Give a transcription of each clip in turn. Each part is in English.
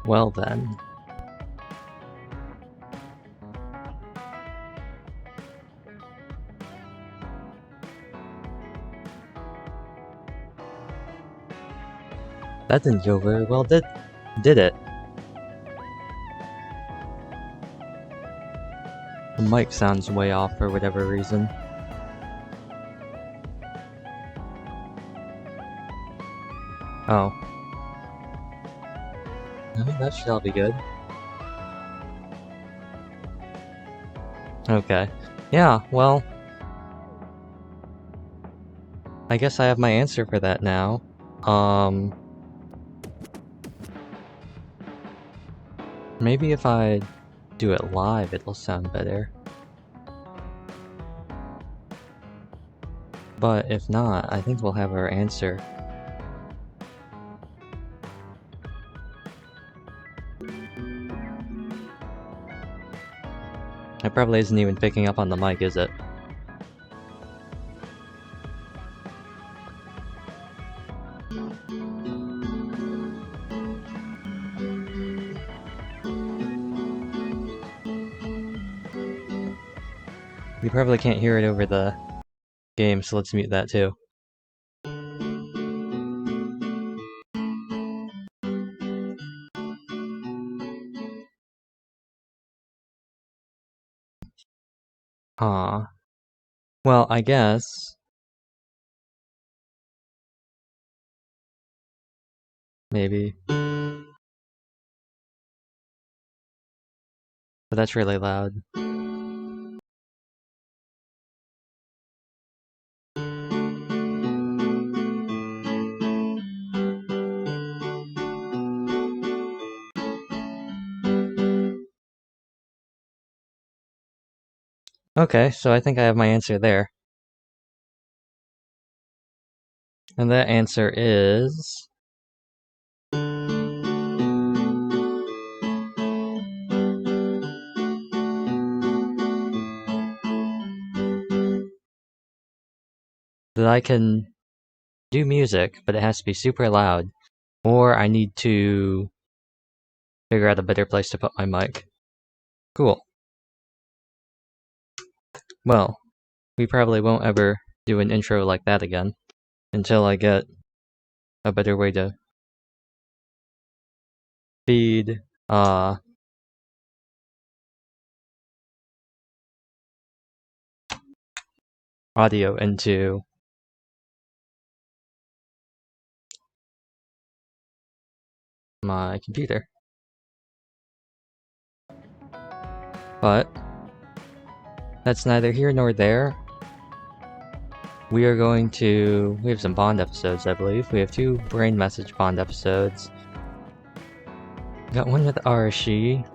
Well then. That didn't go very well, did it? The mic sounds way off for whatever reason. Oh. I think that should all be good. Okay. Yeah, well... I guess I have my answer for that now. Maybe if I do it live, it'll sound better. But if not, I think we'll have our answer. It probably isn't even picking up on the mic, is it? You probably can't hear it over the game, so let's mute that too. Aw. Well, I guess... maybe. But that's really loud. Okay, so I think I have my answer there. And that answer is... that I can do music, but it has to be super loud. Or I need to figure out a better place to put my mic. Cool. Well, we probably won't ever do an intro like that again until I get a better way to feed audio into my computer. But that's neither here nor there. We have some Bond episodes, I believe. We have 2 Brain Message Bond episodes. Got one with Arashi.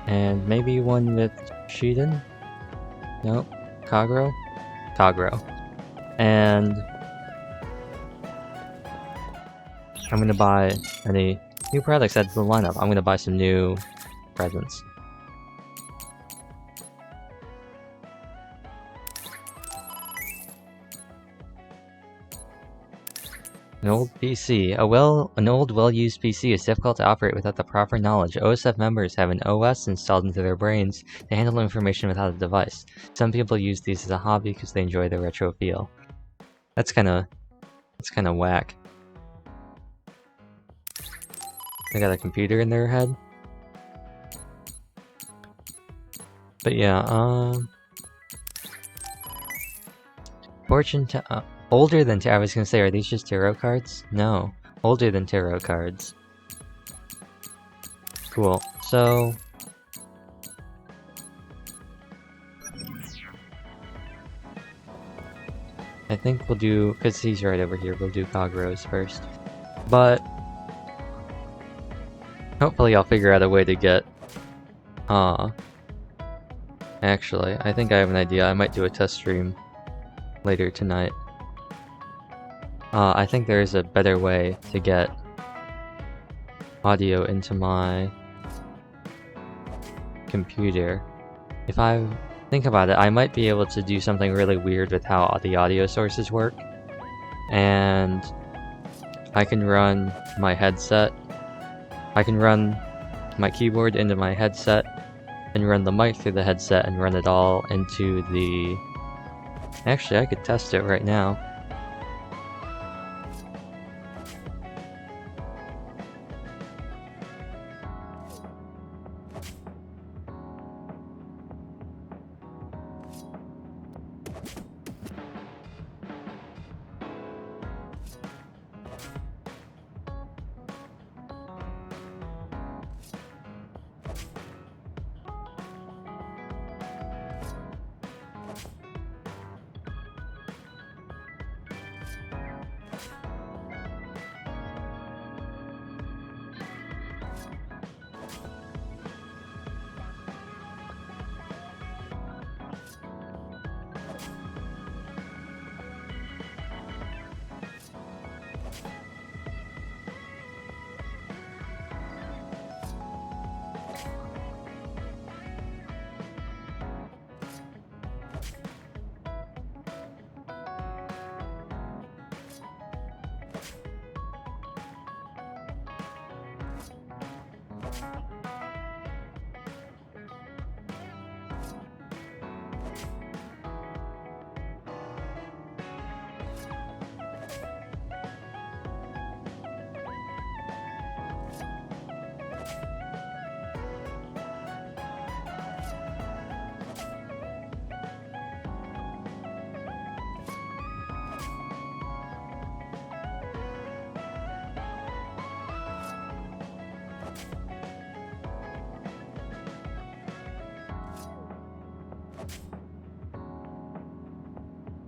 And maybe one with Shiden? Nope. Kagro? Kagro. And I'm gonna buy any new products added to the lineup. I'm gonna buy some new presents. An old PC. An old, well-used PC is difficult to operate without the proper knowledge. OSF members have an OS installed into their brains to handle information without a device. Some people use these as a hobby because they enjoy the retro feel. That's kinda whack. They got a computer in their head. But yeah, older than tarot. I was gonna say, are these just tarot cards? No. Older than tarot cards. Cool. So... I think we'll do... because he's right over here, we'll do Kagro's first. But... hopefully I'll figure out a way to get... actually, I think I have an idea. I might do a test stream later tonight. I think there is a better way to get audio into my computer. If I think about it, I might be able to do something really weird with how the audio sources work. And I can run my headset I can run my keyboard into my headset and run the mic through the headset and run it all into the... Actually, I could test it right now.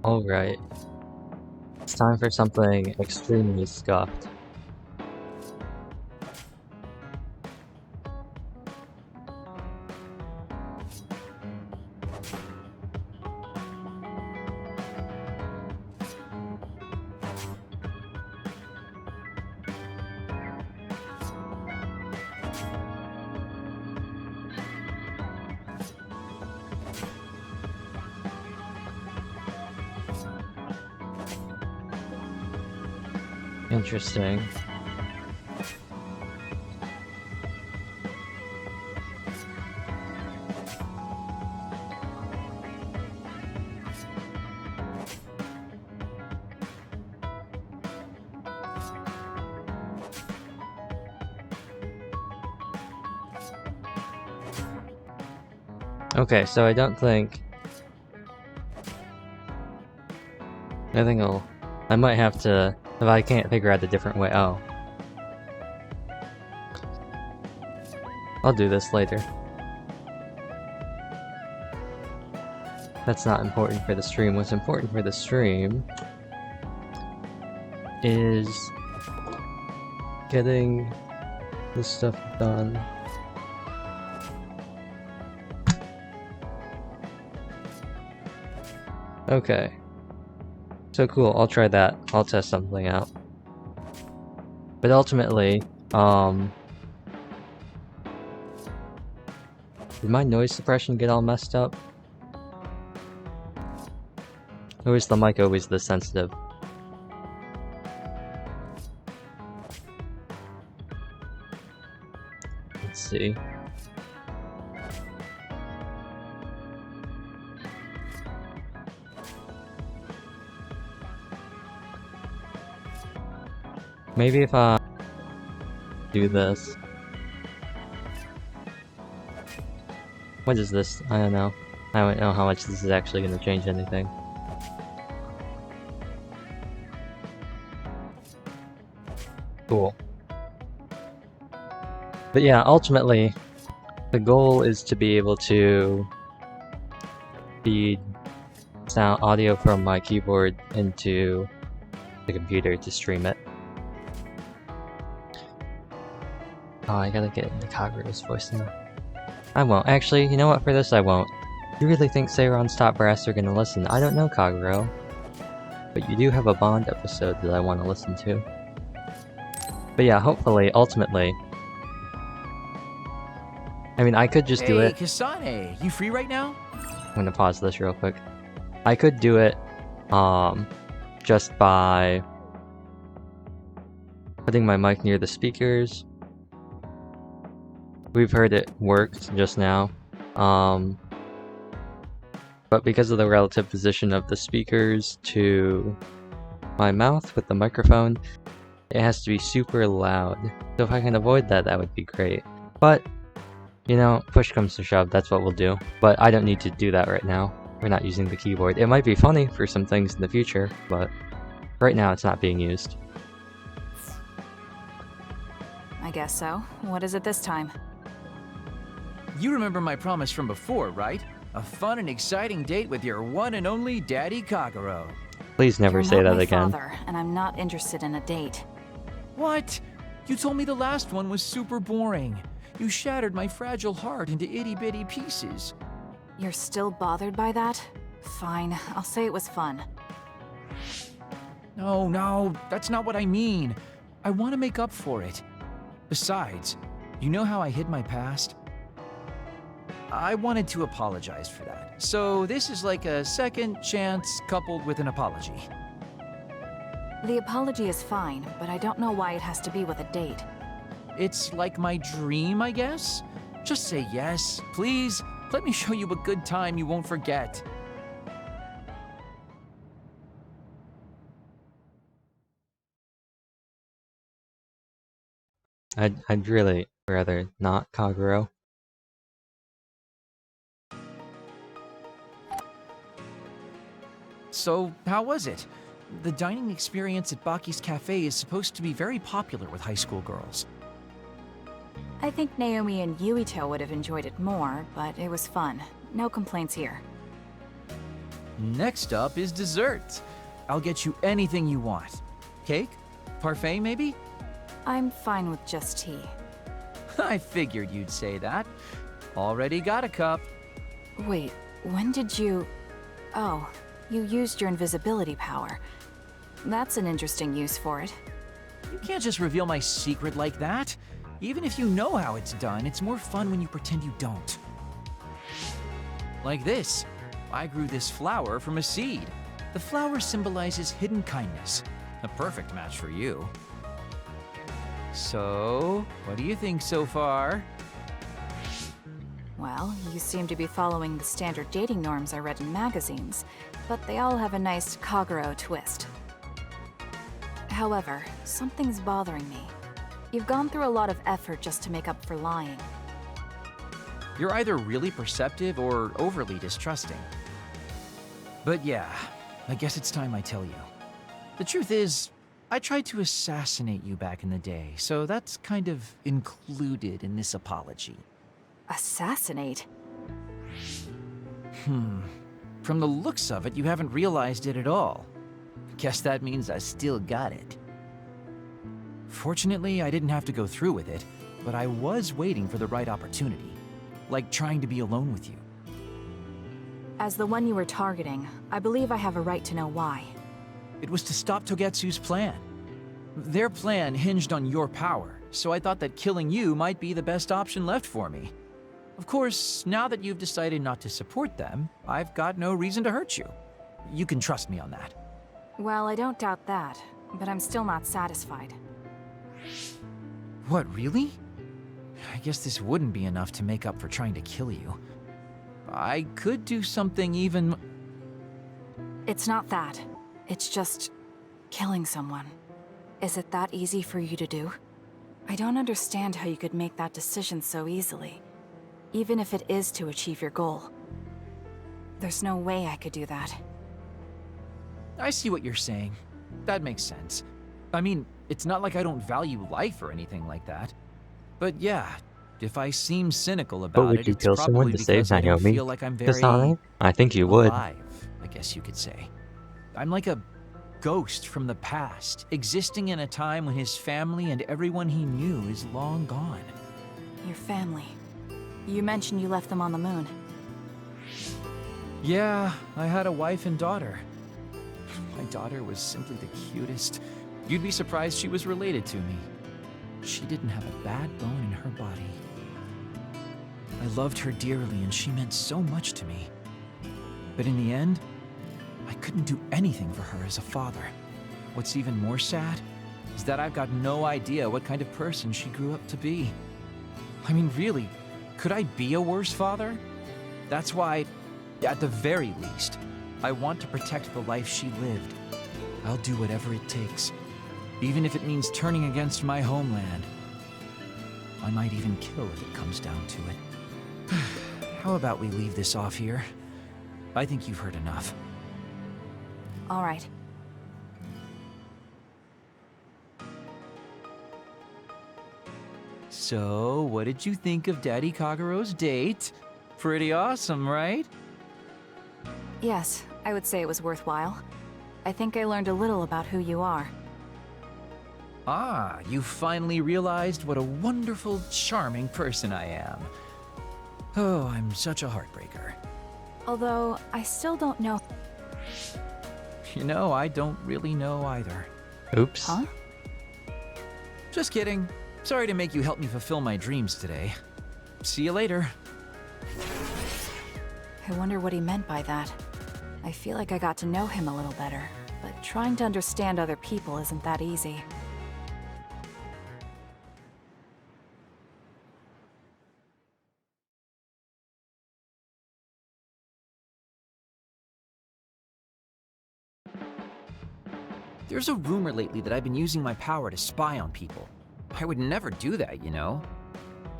Alright. It's time for something extremely scuffed. Interesting. Okay, so I don't think... I might have to... If I can't figure out a different way... Oh. I'll do this later. That's not important for the stream. What's important for the stream is getting this stuff done. Okay. So cool, I'll try that. I'll test something out. But ultimately, did my noise suppression get all messed up? Or is the mic always this sensitive? Let's see. Maybe if I do this. What is this? I don't know. I don't know how much this is actually going to change anything. Cool. But yeah, ultimately, the goal is to be able to feed sound audio from my keyboard into the computer to stream it. Oh, I gotta get into Kagura's voice now. I won't. Actually, you know what? For this, I won't. You really think Seiron's top brass are gonna listen? I don't know, Kaguro. But you do have a Bond episode that I want to listen to. But yeah, hopefully, ultimately... I mean, I could just do it... Hey, Kasane, you free right now? I'm gonna pause this real quick. I could do it, just by... putting my mic near the speakers. We've heard it worked just now. But because of the relative position of the speakers to my mouth with the microphone, it has to be super loud. So if I can avoid that, that would be great. But, you know, push comes to shove, that's what we'll do. But I don't need to do that right now. We're not using the keyboard. It might be funny for some things in the future, but right now it's not being used. I guess so. What is it this time? You remember my promise from before, right? A fun and exciting date with your one and only Daddy Kagero. Please never say that again. I'm not my father, and I'm not interested in a date. What? You told me the last one was super boring. You shattered my fragile heart into itty-bitty pieces. You're still bothered by that? Fine, I'll say it was fun. No, that's not what I mean. I want to make up for it. Besides, you know how I hid my past? I wanted to apologize for that. So this is like a second chance coupled with an apology. The apology is fine, but I don't know why it has to be with a date. It's like my dream, I guess? Just say yes, please. Let me show you a good time you won't forget. I'd really rather not Kagero. So, how was it? The dining experience at Baki's Cafe is supposed to be very popular with high school girls. I think Naomi and Yuito would have enjoyed it more, but it was fun. No complaints here. Next up is dessert. I'll get you anything you want. Cake? Parfait, maybe? I'm fine with just tea. I figured you'd say that. Already got a cup. Wait, when did you... Oh, you used your invisibility power. That's an interesting use for it. You can't just reveal my secret like that. Even if you know how it's done, it's more fun when you pretend you don't. Like this. I grew this flower from a seed. The flower symbolizes hidden kindness. A perfect match for you. So, what do you think so far? Well, you seem to be following the standard dating norms I read in magazines, but they all have a nice Kagero twist. However, something's bothering me. You've gone through a lot of effort just to make up for lying. You're either really perceptive or overly distrusting. But yeah, I guess it's time I tell you. The truth is, I tried to assassinate you back in the day, so that's kind of included in this apology. Assassinate? From the looks of it, you haven't realized it at all. Guess that means I still got it. Fortunately, I didn't have to go through with it, but I was waiting for the right opportunity. Like trying to be alone with you. As the one you were targeting, I believe I have a right to know why. It was to stop Togetsu's plan. Their plan hinged on your power, so I thought that killing you might be the best option left for me. Of course, now that you've decided not to support them, I've got no reason to hurt you. You can trust me on that. Well, I don't doubt that, but I'm still not satisfied. What, really? I guess this wouldn't be enough to make up for trying to kill you. I could do something even... It's not that. It's just... killing someone. Is it that easy for you to do? I don't understand how you could make that decision so easily, even if it is to achieve your goal. There's no way I could do that. I see what you're saying. That makes sense. I mean, it's not like I don't value life or anything like that. But yeah, if I seem cynical about But would you kill someone to save I don't Naomi? feel like I'm very Kasane? I think you would. alive, I guess you could say. I'm like a ghost from the past, existing in a time when his family and everyone he knew is long gone. Your family. You mentioned you left them on the moon. Yeah, I had a wife and daughter. My daughter was simply the cutest. You'd be surprised she was related to me. She didn't have a bad bone in her body. I loved her dearly and she meant so much to me. But in the end, I couldn't do anything for her as a father. What's even more sad is that I've got no idea what kind of person she grew up to be. I mean, really, could I be a worse father? That's why, at the very least, I want to protect the life she lived. I'll do whatever it takes, even if it means turning against my homeland. I might even kill if it comes down to it. How about we leave this off here? I think you've heard enough. All right. So, what did you think of Daddy Kagero's date? Pretty awesome, right? Yes, I would say it was worthwhile. I think I learned a little about who you are. Ah, you finally realized what a wonderful, charming person I am. Oh, I'm such a heartbreaker. Although, I still don't know. You know, I don't really know either. Oops. Huh? Just kidding. Sorry to make you help me fulfill my dreams today. See you later. I wonder what he meant by that. I feel like I got to know him a little better, but trying to understand other people isn't that easy. There's a rumor lately that I've been using my power to spy on people. I would never do that, you know?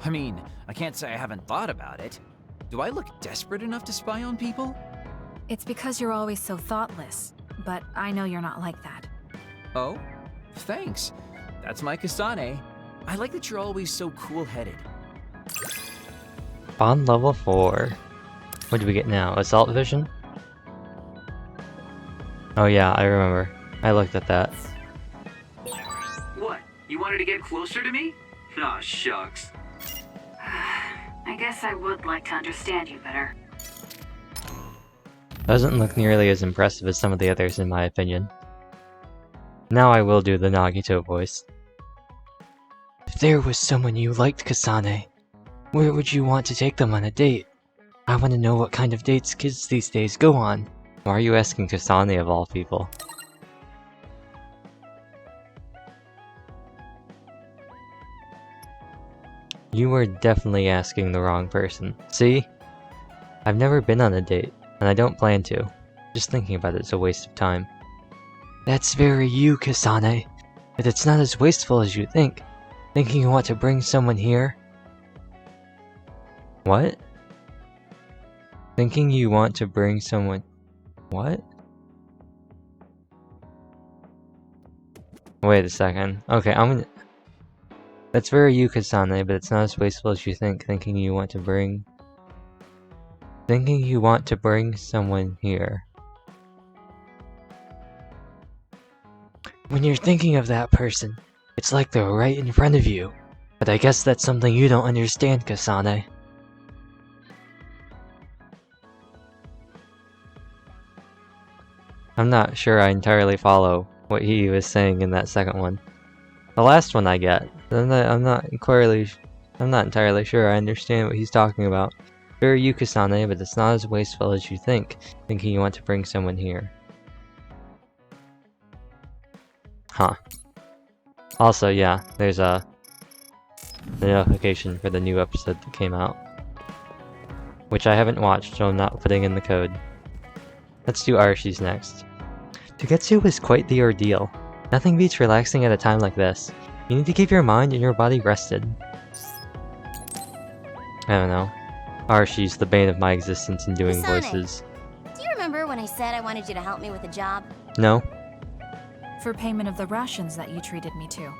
I mean, I can't say I haven't thought about it. Do I look desperate enough to spy on people? It's because you're always so thoughtless, but I know you're not like that. Oh? Thanks. That's my Kasane. I like that you're always so cool-headed. Bond level 4. What do we get now? Assault vision? Oh yeah, I remember. I looked at that. What? You wanted to get closer to me? Aw, shucks. I guess I would like to understand you better. Doesn't look nearly as impressive as some of the others in my opinion. Now I will do the Nagito voice. If there was someone you liked, Kasane, where would you want to take them on a date? I want to know what kind of dates kids these days go on. Why are you asking Kasane of all people? You were definitely asking the wrong person. See? I've never been on a date, and I don't plan to. Just thinking about it's a waste of time. That's very you, Kasane. But it's not as wasteful as you think. Thinking you want to bring someone here? What? Thinking you want to bring someone... What? Wait a second. Okay, I'm gonna... That's very you, Kasane, but it's not as wasteful as you think. Thinking you want to bring someone here. When you're thinking of that person, it's like they're right in front of you. But I guess that's something you don't understand, Kasane. I'm not sure I entirely follow what he was saying in that second one. The last one I get. I'm not entirely sure I understand what he's talking about. Very you, Kasane, but it's not as wasteful as you think. Thinking you want to bring someone here. Huh. Also, yeah, there's the notification for the new episode that came out. Which I haven't watched, so I'm not putting in the code. Let's do Arashi's next. Togetsu was quite the ordeal. Nothing beats relaxing at a time like this. You need to keep your mind and your body rested. I don't know. Arashi's the bane of my existence in doing Kasane, voices. do you remember when I said I wanted you to help me with a job? No? For payment of the rations that you treated me to.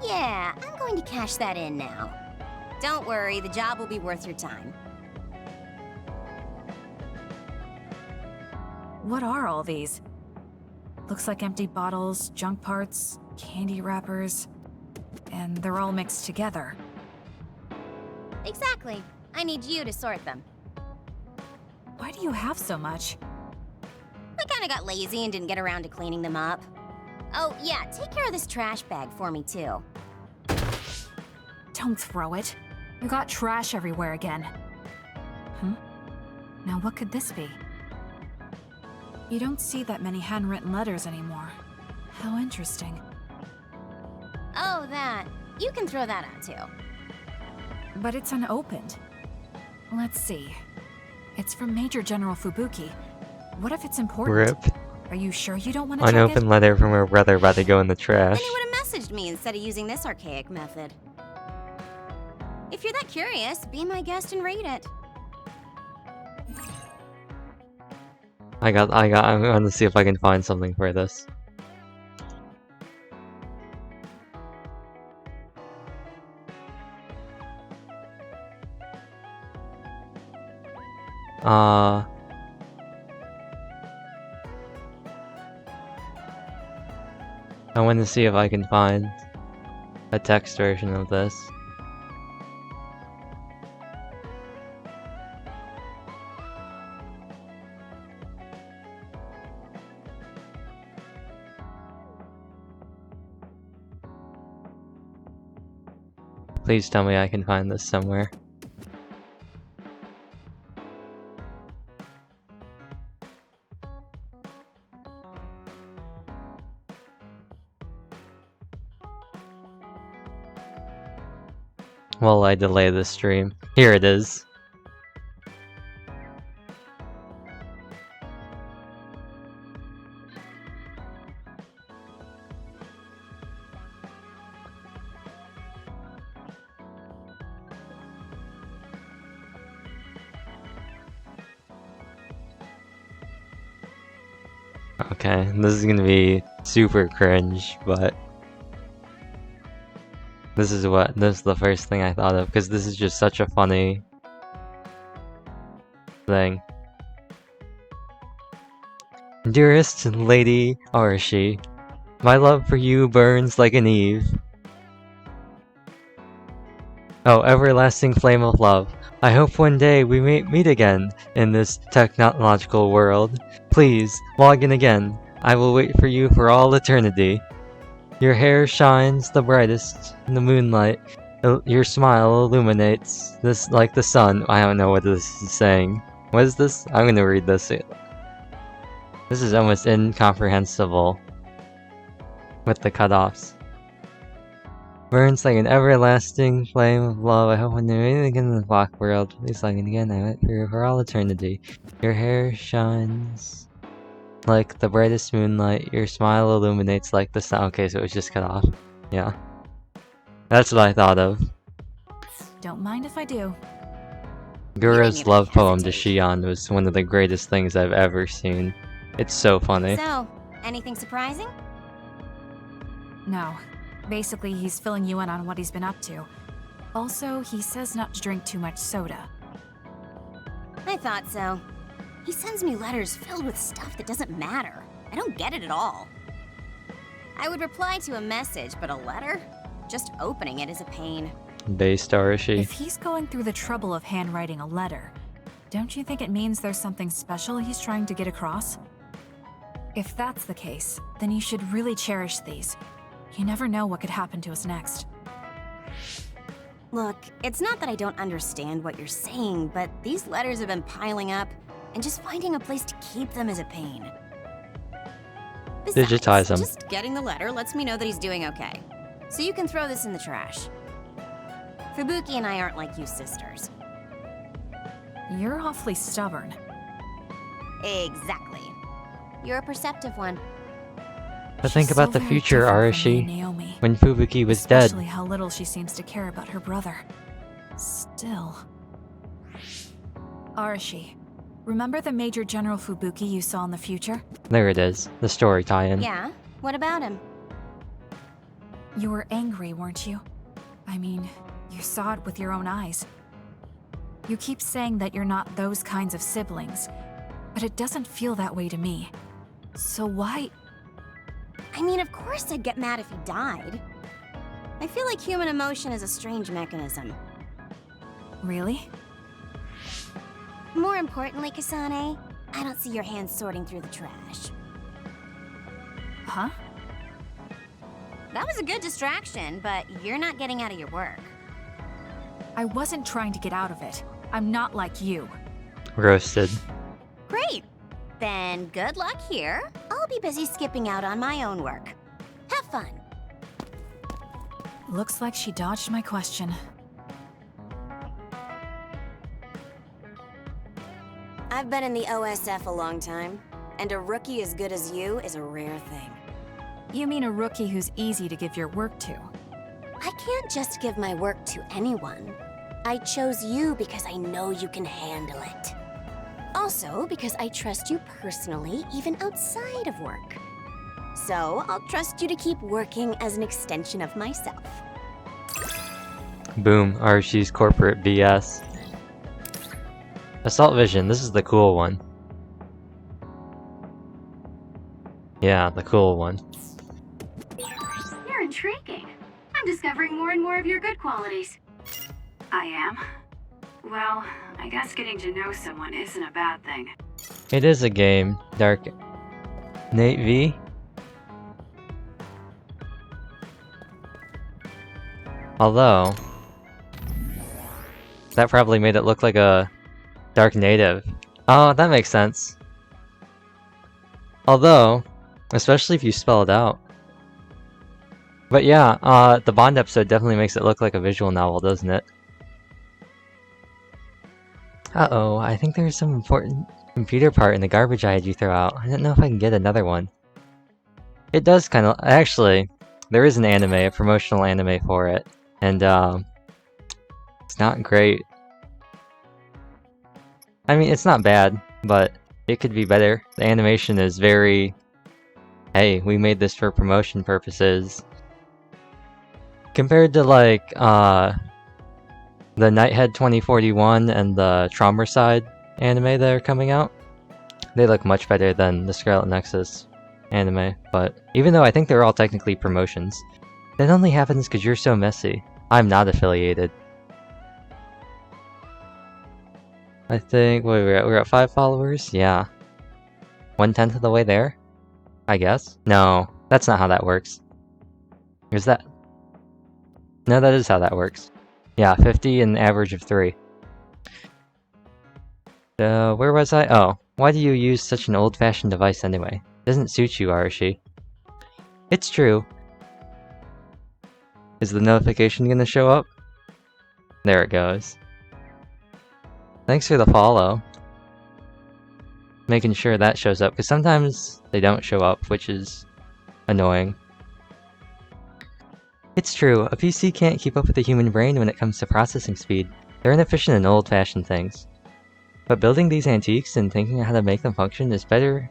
Yeah, I'm going to cash that in now. Don't worry, the job will be worth your time. What are all these? Looks like empty bottles, junk parts, candy wrappers, and they're all mixed together. Exactly. I need you to sort them. Why do you have so much? I kinda got lazy and didn't get around to cleaning them up. Oh, yeah, take care of this trash bag for me, too. Don't throw it. You got trash everywhere again. Now what could this be? You don't see that many handwritten letters anymore. How interesting. Oh, that. You can throw that out too. But it's unopened. Let's see. It's from Major General Fubuki. What if it's important? Rip. Are you sure you don't want to check it? Unopened letter from her brother about to go in the trash. Then he would have messaged me instead of using this archaic method. If you're that curious, be my guest and read it. I'm gonna see if I can find something for this. I want to see if I can find a text version of this. Please tell me I can find this somewhere. While I delay the stream. Here it is. Okay, this is gonna be super cringe, but this is the first thing I thought of, because this is just such a funny thing. Dearest Lady Arashi, my love for you burns like an eve. Oh, everlasting flame of love. I hope one day we may meet again in this technological world. Please, log in again. I will wait for you for all eternity. Your hair shines the brightest in the moonlight. Your smile illuminates this like the sun. I don't know what this is saying. What is this? I'm gonna read this. This is almost incomprehensible with the cutoffs. Burns like an everlasting flame of love. I hope when you're meeting again in the block world. Please log in again. I wait for you for all eternity. Your hair shines like the brightest moonlight. Your smile illuminates like the sun. Okay, so it was just cut off. Yeah. That's what I thought of. Don't mind if I do. Gura's love poem to Shion was one of the greatest things I've ever seen. It's so funny. So, anything surprising? No. Basically, he's filling you in on what he's been up to. Also, he says not to drink too much soda. I thought so. He sends me letters filled with stuff that doesn't matter. I don't get it at all. I would reply to a message, but a letter? Just opening it is a pain. Based Arashi. If he's going through the trouble of handwriting a letter, don't you think it means there's something special he's trying to get across? If that's the case, then you should really cherish these. You never know what could happen to us next. Look, it's not that I don't understand what you're saying, but these letters have been piling up, and just finding a place to keep them is a pain. Besides, Digitize them. Just getting the letter lets me know that he's doing okay. So you can throw this in the trash. Fubuki and I aren't like you sisters. You're awfully stubborn. Exactly. You're a perceptive one. But think about the future, Arashi. Naomi. When Fubuki was dead. Especially how little she seems to care about her brother. Still. Arashi, remember the Major General Fubuki you saw in the future? There it is. The story tie-in. Yeah? What about him? You were angry, weren't you? I mean, you saw it with your own eyes. You keep saying that you're not those kinds of siblings, but it doesn't feel that way to me. So why? I mean, of course I'd get mad if he died. I feel like human emotion is a strange mechanism. Really? More importantly, Kasane, I don't see your hands sorting through the trash. Huh? That was a good distraction, but you're not getting out of your work. I wasn't trying to get out of it. I'm not like you. Roasted. Great! Then good luck here. I'll be busy skipping out on my own work. Have fun. Looks like she dodged my question. I've been in the OSF a long time, and a rookie as good as you is a rare thing. You mean a rookie who's easy to give your work to? I can't just give my work to anyone. I chose you because I know you can handle it. Also, because I trust you personally, even outside of work. So, I'll trust you to keep working as an extension of myself. Boom, Archie's corporate BS. Assault Vision, this is the cool one. Yeah, the cool one. You're intriguing. I'm discovering more and more of your good qualities. I am. Well, I guess getting to know someone isn't a bad thing. It is a game, Dark Nate V. Although, that probably made it look like a Dark Native. Oh, that makes sense. Although, especially if you spell it out. But yeah, the Bond episode definitely makes it look like a visual novel, doesn't it? Uh-oh, I think there's some important computer part in the garbage I had you throw out. I don't know if I can get another one. It does kind of... Actually, there is an anime, a promotional anime for it. And, it's not great. I mean, it's not bad, but it could be better. The animation is very... Hey, we made this for promotion purposes. Compared to, like, the Nighthead 2041 and the Trauma Side anime that are coming out, they look much better than the Scarlet Nexus anime, but even though I think they're all technically promotions, that only happens because you're so messy. I'm not affiliated. I think, what are we at? We're at 5 followers? Yeah. 1/10 of the way there? I guess? No, that's not how that works. Is that? No, that is how that works. Yeah, 50 and an average of 3. Where was I? Oh, why do you use such an old-fashioned device anyway? Doesn't suit you, Arashi. It's true. Is the notification gonna show up? There it goes. Thanks for the follow. Making sure that shows up, because sometimes they don't show up, which is annoying. It's true, a PC can't keep up with the human brain when it comes to processing speed. They're inefficient and old-fashioned things. But building these antiques and thinking how to make them function better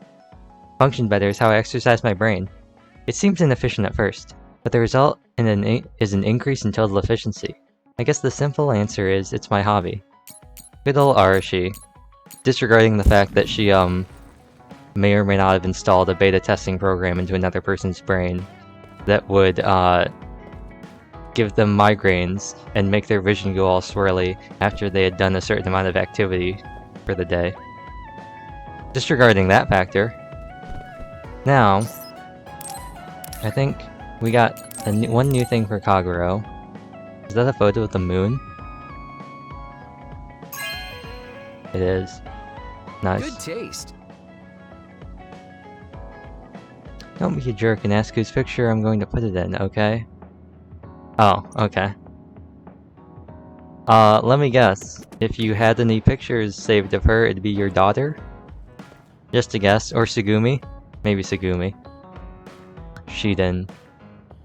is how I exercise my brain. It seems inefficient at first, but the result is an increase in total efficiency. I guess the simple answer is, it's my hobby. Good old Arashi. Disregarding the fact that she, may or may not have installed a beta testing program into another person's brain that would, give them migraines and make their vision go all swirly after they had done a certain amount of activity for the day. Disregarding that factor. Now, I think we got one new thing for Kaguro. Is that a photo of the moon? It is. Nice. Good taste. Don't be a jerk and ask whose picture I'm going to put it in, okay? Oh, okay. Let me guess. If you had any pictures saved of her, it'd be your daughter? Just a guess. Or Sugumi? Maybe Sugumi. Shiden.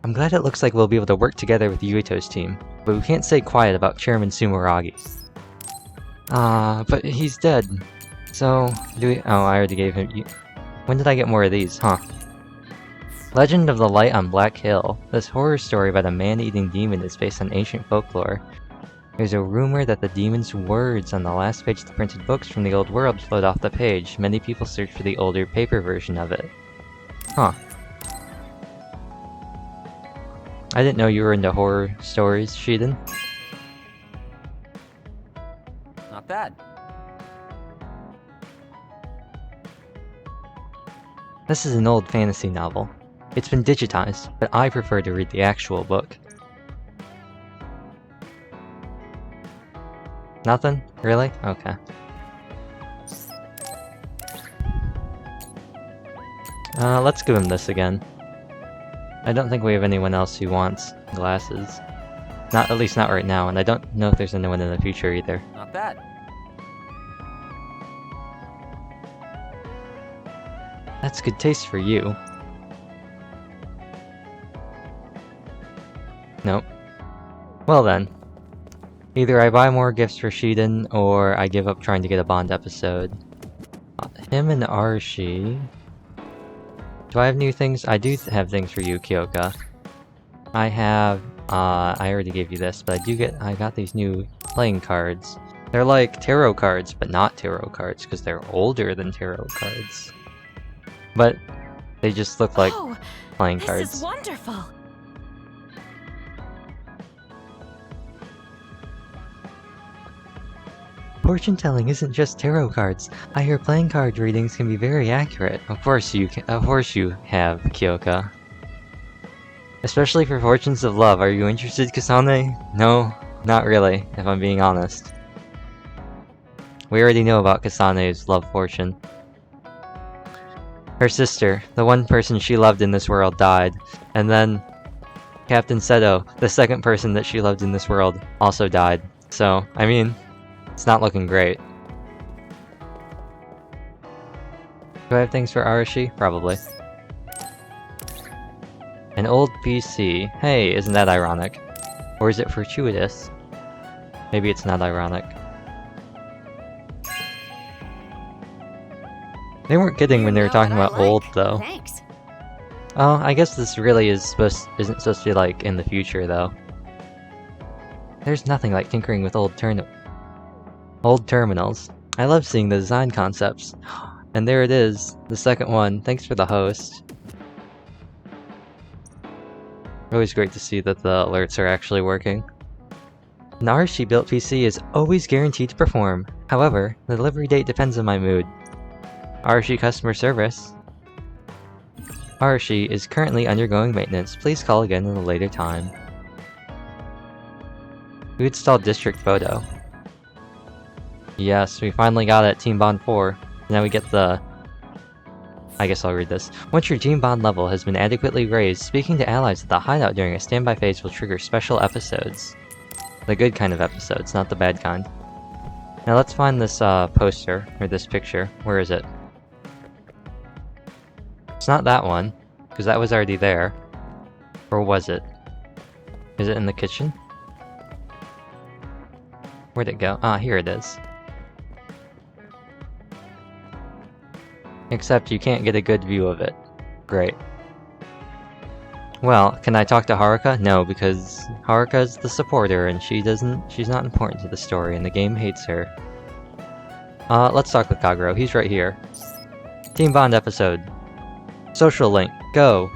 I'm glad it looks like we'll be able to work together with Yuito's team, but we can't stay quiet about Chairman Sumoragi. But he's dead. So, do we- oh, I already gave him- When did I get more of these, huh? Legend of the Light on Black Hill. This horror story about a man-eating demon is based on ancient folklore. There's a rumor that the demon's words on the last page of the printed books from the old world float off the page. Many people search for the older paper version of it. Huh. I didn't know you were into horror stories, Shiden. Not bad. This is an old fantasy novel. It's been digitized, but I prefer to read the actual book. Nothing? Really? Okay. Let's give him this again. I don't think we have anyone else who wants glasses. Not, at least not right now, and I don't know if there's anyone in the future either. Not bad. That's good taste for you. Nope. Well then. Either I buy more gifts for Shiden, or I give up trying to get a Bond episode. Him and Arshi... Do I have new things? I do have things for you, Kyoka. I have... I already gave you this, but I got these new playing cards. They're like tarot cards, but not tarot cards, because they're older than tarot cards. But they just look like playing cards. This is wonderful! Fortune telling isn't just tarot cards. I hear playing card readings can be very accurate. Of course you have, Kyoka. Especially for fortunes of love. Are you interested, Kasane? No, not really, if I'm being honest. We already know about Kasane's love fortune. Her sister, the one person she loved in this world, died. And then Captain Seto, the second person that she loved in this world, also died. So, I mean, it's not looking great. Do I have things for Arashi? Probably. An old PC. Hey, isn't that ironic? Or is it fortuitous? Maybe it's not ironic. They weren't kidding when they were talking about old, though. Thanks. Oh, I guess this really isn't supposed to be like in the future, though. There's nothing like tinkering with old terminals. I love seeing the design concepts. And there it is, the second one. Thanks for the host. Always great to see that the alerts are actually working. An Arashi-built PC is always guaranteed to perform. However, the delivery date depends on my mood. Arashi customer service. Arashi is currently undergoing maintenance. Please call again at a later time. We installed District Photo. Yes, we finally got it, Team Bond 4. Now we get the... I guess I'll read this. Once your Team Bond level has been adequately raised, speaking to allies at the hideout during a standby phase will trigger special episodes. The good kind of episodes, not the bad kind. Now let's find this poster, or this picture. Where is it? It's not that one, because that was already there. Or was it? Is it in the kitchen? Where'd it go? Ah, here it is. Except you can't get a good view of it. Great. Well, can I talk to Haruka? No, because Haruka's the supporter and she's not important to the story and the game hates her. Let's talk with Kagero. He's right here. Team Bond episode. Social link. Go.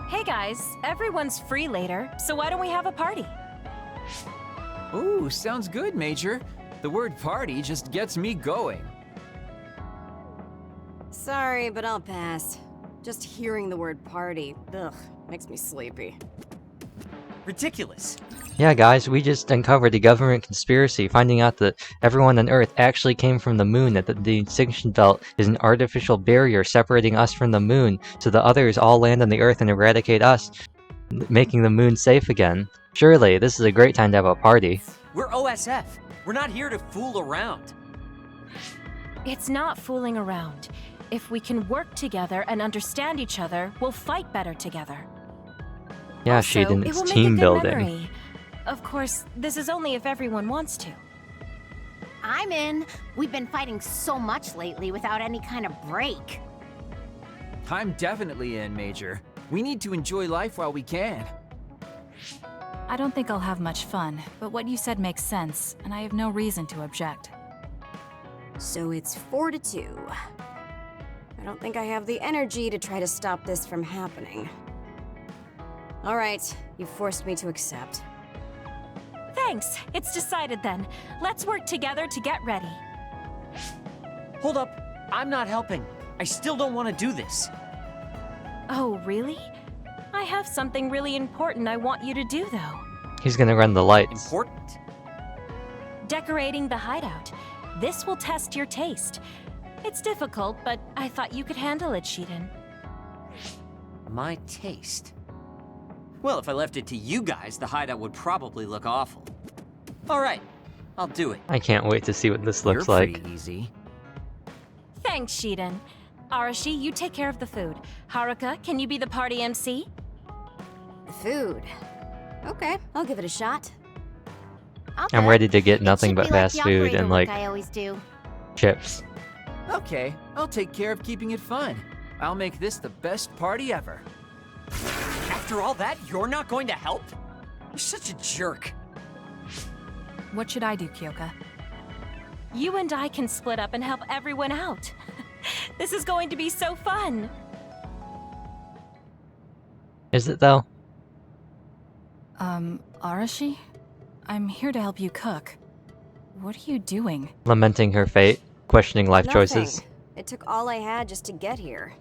Hey guys, everyone's free later, so why don't we have a party? Ooh, sounds good, Major. The word party just gets me going. Sorry, but I'll pass. Just hearing the word party, ugh, makes me sleepy. Ridiculous. Yeah, guys, we just uncovered a government conspiracy, finding out that everyone on Earth actually came from the moon, that the extinction belt is an artificial barrier separating us from the moon, so the others all land on the Earth and eradicate us, making the moon safe again. Surely, this is a great time to have a party. We're OSF. We're not here to fool around. It's not fooling around. If we can work together and understand each other, we'll fight better together. Yeah, Also, Shiden, it it's will make team a good building. memory. Of course, this is only if everyone wants to. I'm in. We've been fighting so much lately without any kind of break. I'm definitely in, Major. We need to enjoy life while we can. I don't think I'll have much fun, but what you said makes sense, and I have no reason to object. So it's 4-2. I don't think I have the energy to try to stop this from happening. All right, you forced me to accept. Thanks, it's decided then. Let's work together to get ready. Hold up. I'm not helping. I still don't want to do this. Oh, really? I have something really important I want you to do, though. He's gonna run the lights. Important? Decorating the hideout. This will test your taste. It's difficult, but I thought you could handle it, Shiden. My taste. Well, if I left it to you guys, the hideout would probably look awful. Alright, I'll do it. I can't wait to see what this You're looks like. pretty easy. Thanks, Shiden. Arashi, you take care of the food. Haruka, can you be the party MC? Food. Okay, I'll give it a shot. I'm ready to get It nothing should but be like fast the food operator and work like I always do. chips. Okay, I'll take care of keeping it fun. I'll make this the best party ever. After all that, you're not going to help? You're such a jerk. What should I do, Kyoka? You and I can split up and help everyone out. This is going to be so fun. Is it though? Arashi? I'm here to help you cook. What are you doing? Lamenting her fate, questioning life choices. It took all I had just to get here.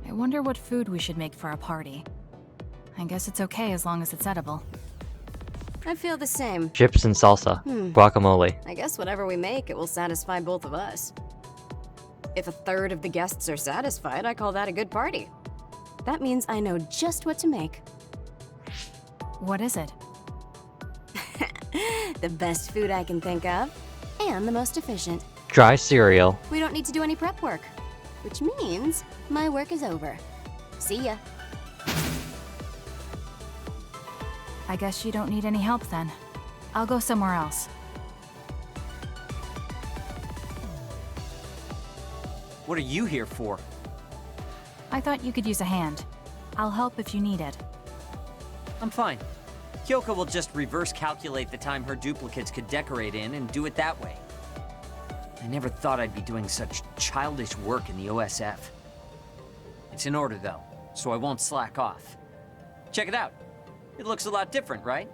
I wonder what food we should make for a party. I guess it's okay as long as it's edible. I feel the same. Chips and salsa. Guacamole. I guess whatever we make, it will satisfy both of us. If a third of the guests are satisfied, I call that a good party. That means I know just what to make. What is it? The best food I can think of, and the most efficient. Dry cereal. We don't need to do any prep work, which means my work is over. See ya. I guess you don't need any help then. I'll go somewhere else. What are you here for? I thought you could use a hand. I'll help if you need it. I'm fine. Kyoka will just reverse calculate the time her duplicates could decorate in and do it that way. I never thought I'd be doing such childish work in the OSF. It's in order though, so I won't slack off. Check it out. It looks a lot different, right?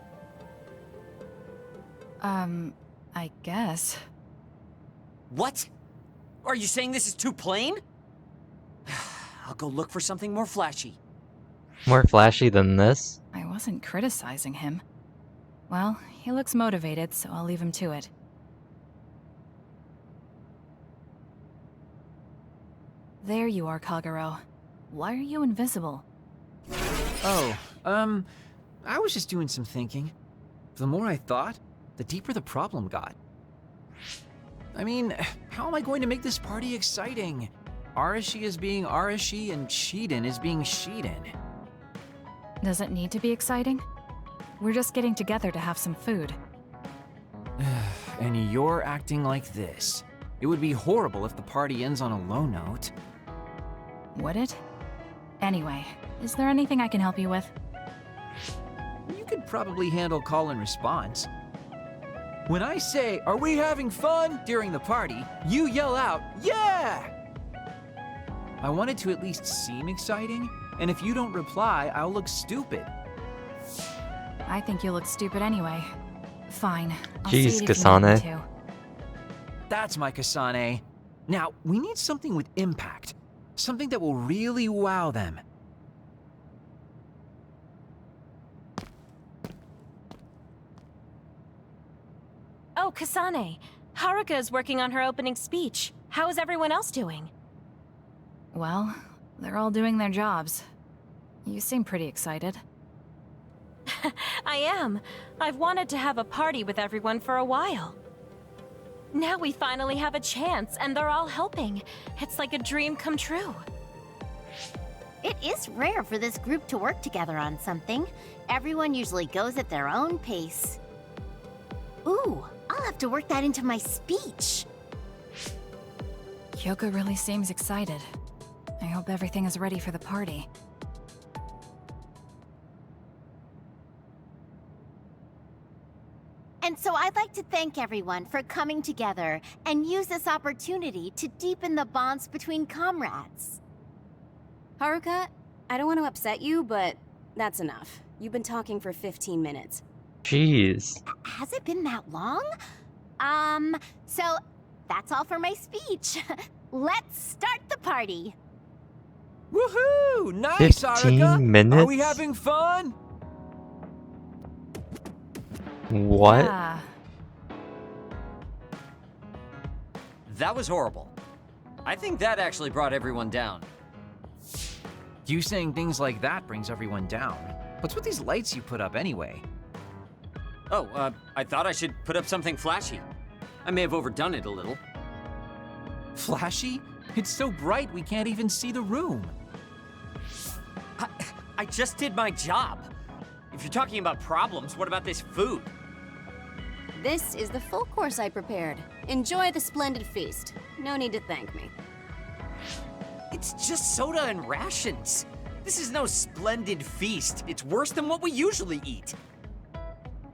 I guess. What? Are you saying this is too plain? I'll go look for something more flashy. More flashy than this? I wasn't criticizing him. Well, he looks motivated, so I'll leave him to it. There you are, Kagero. Why are you invisible? Oh, I was just doing some thinking. The more I thought, the deeper the problem got. I mean, how am I going to make this party exciting? Arashi is being Arashi and Shiden is being Shiden. Does it need to be exciting? We're just getting together to have some food. And you're acting like this. It would be horrible if the party ends on a low note. Would it? Anyway, is there anything I can help you with? You could probably handle call and response. When I say, "Are we having fun?" during the party, you yell out, "Yeah!" I want it to at least seem exciting, and if you don't reply, I'll look stupid. I think you look stupid anyway. Fine. I'll Jeez, see it if you need Kasane. me to. That's my Kasane. Now, we need something with impact. Something that will really wow them. Oh, Kasane. Haruka is working on her opening speech. How is everyone else doing? Well, they're all doing their jobs. You seem pretty excited. I am. I've wanted to have a party with everyone for a while. Now we finally have a chance, and they're all helping. It's like a dream come true. It is rare for this group to work together on something. Everyone usually goes at their own pace. Ooh, I'll have to work that into my speech. Kyoka really seems excited. I hope everything is ready for the party. And so I'd like to thank everyone for coming together and use this opportunity to deepen the bonds between comrades. Haruka, I don't want to upset you, but that's enough. You've been talking for 15 minutes. Jeez. Has it been that long? So that's all for my speech. Let's start the party. Woohoo! Nice, 15 Haruka! minutes? Are we having fun? What? Yeah. That was horrible. I think that actually brought everyone down. You saying things like that brings everyone down. What's with these lights you put up anyway? Oh, I thought I should put up something flashy. I may have overdone it a little. Flashy? It's so bright we can't even see the room. I just did my job. If you're talking about problems, what about this food? This is the full course I prepared. Enjoy the splendid feast. No need to thank me. It's just soda and rations. This is no splendid feast. It's worse than what we usually eat.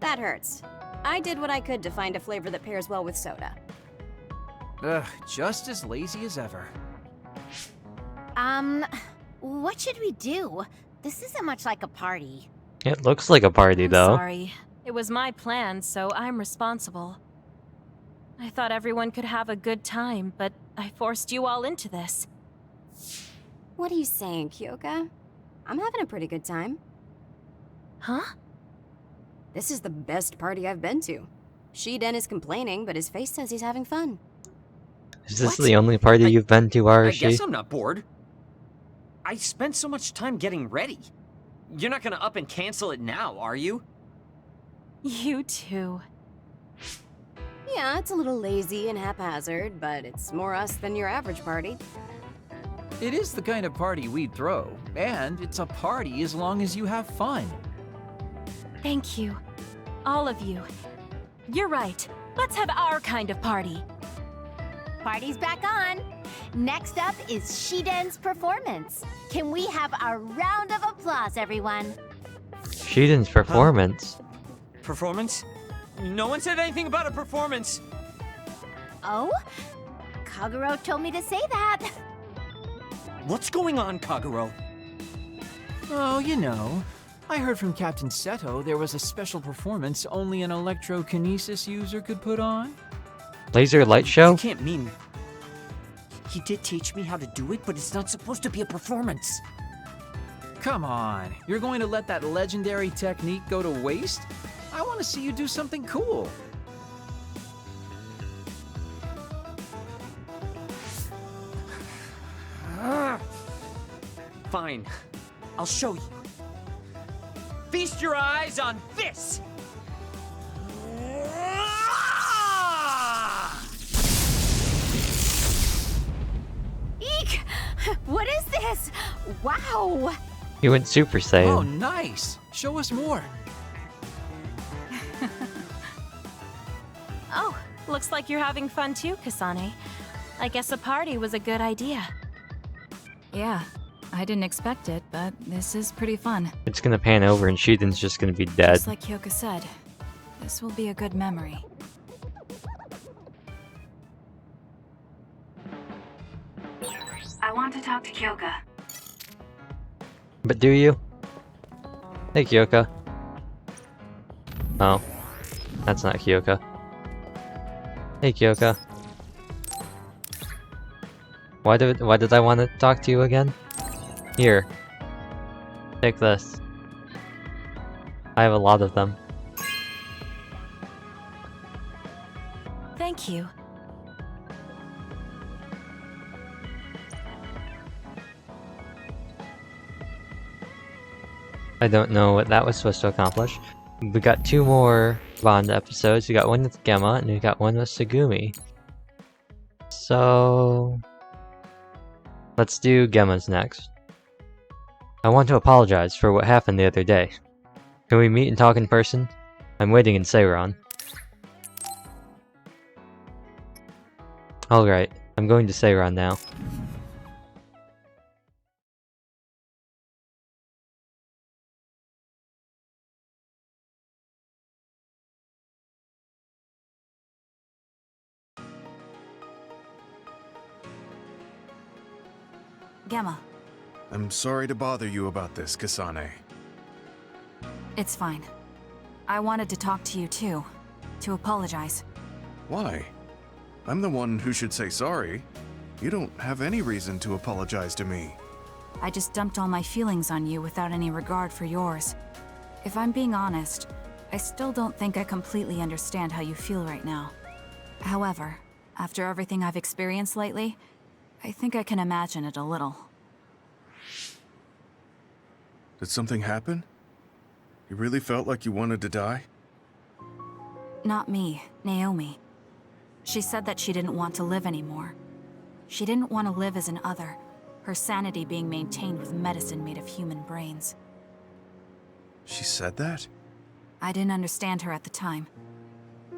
That hurts. I did what I could to find a flavor that pairs well with soda. Ugh, just as lazy as ever. What should we do? This isn't much like a party. It looks like a party, I'm though. sorry. It was my plan, so I'm responsible. I thought everyone could have a good time, but I forced you all into this. What are you saying, Kyoka? I'm having a pretty good time. Huh? This is the best party I've been to. Shiden is complaining, but his face says he's having fun. Is this What? the only party you've been to, I Arashi? guess I'm not bored. I spent so much time getting ready. You're not gonna up and cancel it now, are you? You too. Yeah, it's a little lazy and haphazard, but it's more us than your average party. It is the kind of party we'd throw, and it's a party as long as you have fun. Thank you. All of you. You're right. Let's have our kind of party. Party's back on. Next up is Shiden's performance. Can we have a round of applause, everyone? Shiden's performance. Performance? No one said anything about a performance. Oh? Kaguro told me to say that. What's going on, Kaguro? Oh, you know, I heard from Captain Seto there was a special performance only an electrokinesis user could put on. Laser light show? You can't mean... He did teach me how to do it, but it's not supposed to be a performance. Come on, you're going to let that legendary technique go to waste? I want to see you do something cool. Fine. I'll show you. Feast your eyes on this! Eek! What is this? Wow! He went Super Oh, Saiyan. nice. Show us more. Oh, looks like you're having fun too, Kasane. I guess a party was a good idea. Yeah, I didn't expect it, but this is pretty fun. It's gonna pan over and Shiden's just gonna be dead. Just like Hyoka said, this will be a good memory. I want to talk to Kyoka. But do you? Hey, Kyoka. Oh. That's not Kyoka. Hey, Kyoka. Why did I want to talk to you again? Here. Take this. I have a lot of them. Thank you. I don't know what that was supposed to accomplish. We got 2 more Bond episodes. We got one with Gemma, and we got one with Segumi. So... let's do Gemma's next. I want to apologize for what happened the other day. Can we meet and talk in person? I'm waiting in Seiron. Alright, I'm going to Seiron now. Gemma, I'm sorry to bother you about this, Kasane. it's fine. I wanted to talk to you too, to apologize. Why? I'm the one who should say sorry. You don't have any reason to apologize to me. I just dumped all my feelings on you without any regard for yours. If I'm being honest, I still don't think I completely understand how you feel right now. However, after everything I've experienced lately, I think I can imagine it a little. Did something happen? You really felt like you wanted to die? Not me, Naomi. She said that she didn't want to live anymore. She didn't want to live as an other, her sanity being maintained with medicine made of human brains. She said that? I didn't understand her at the time.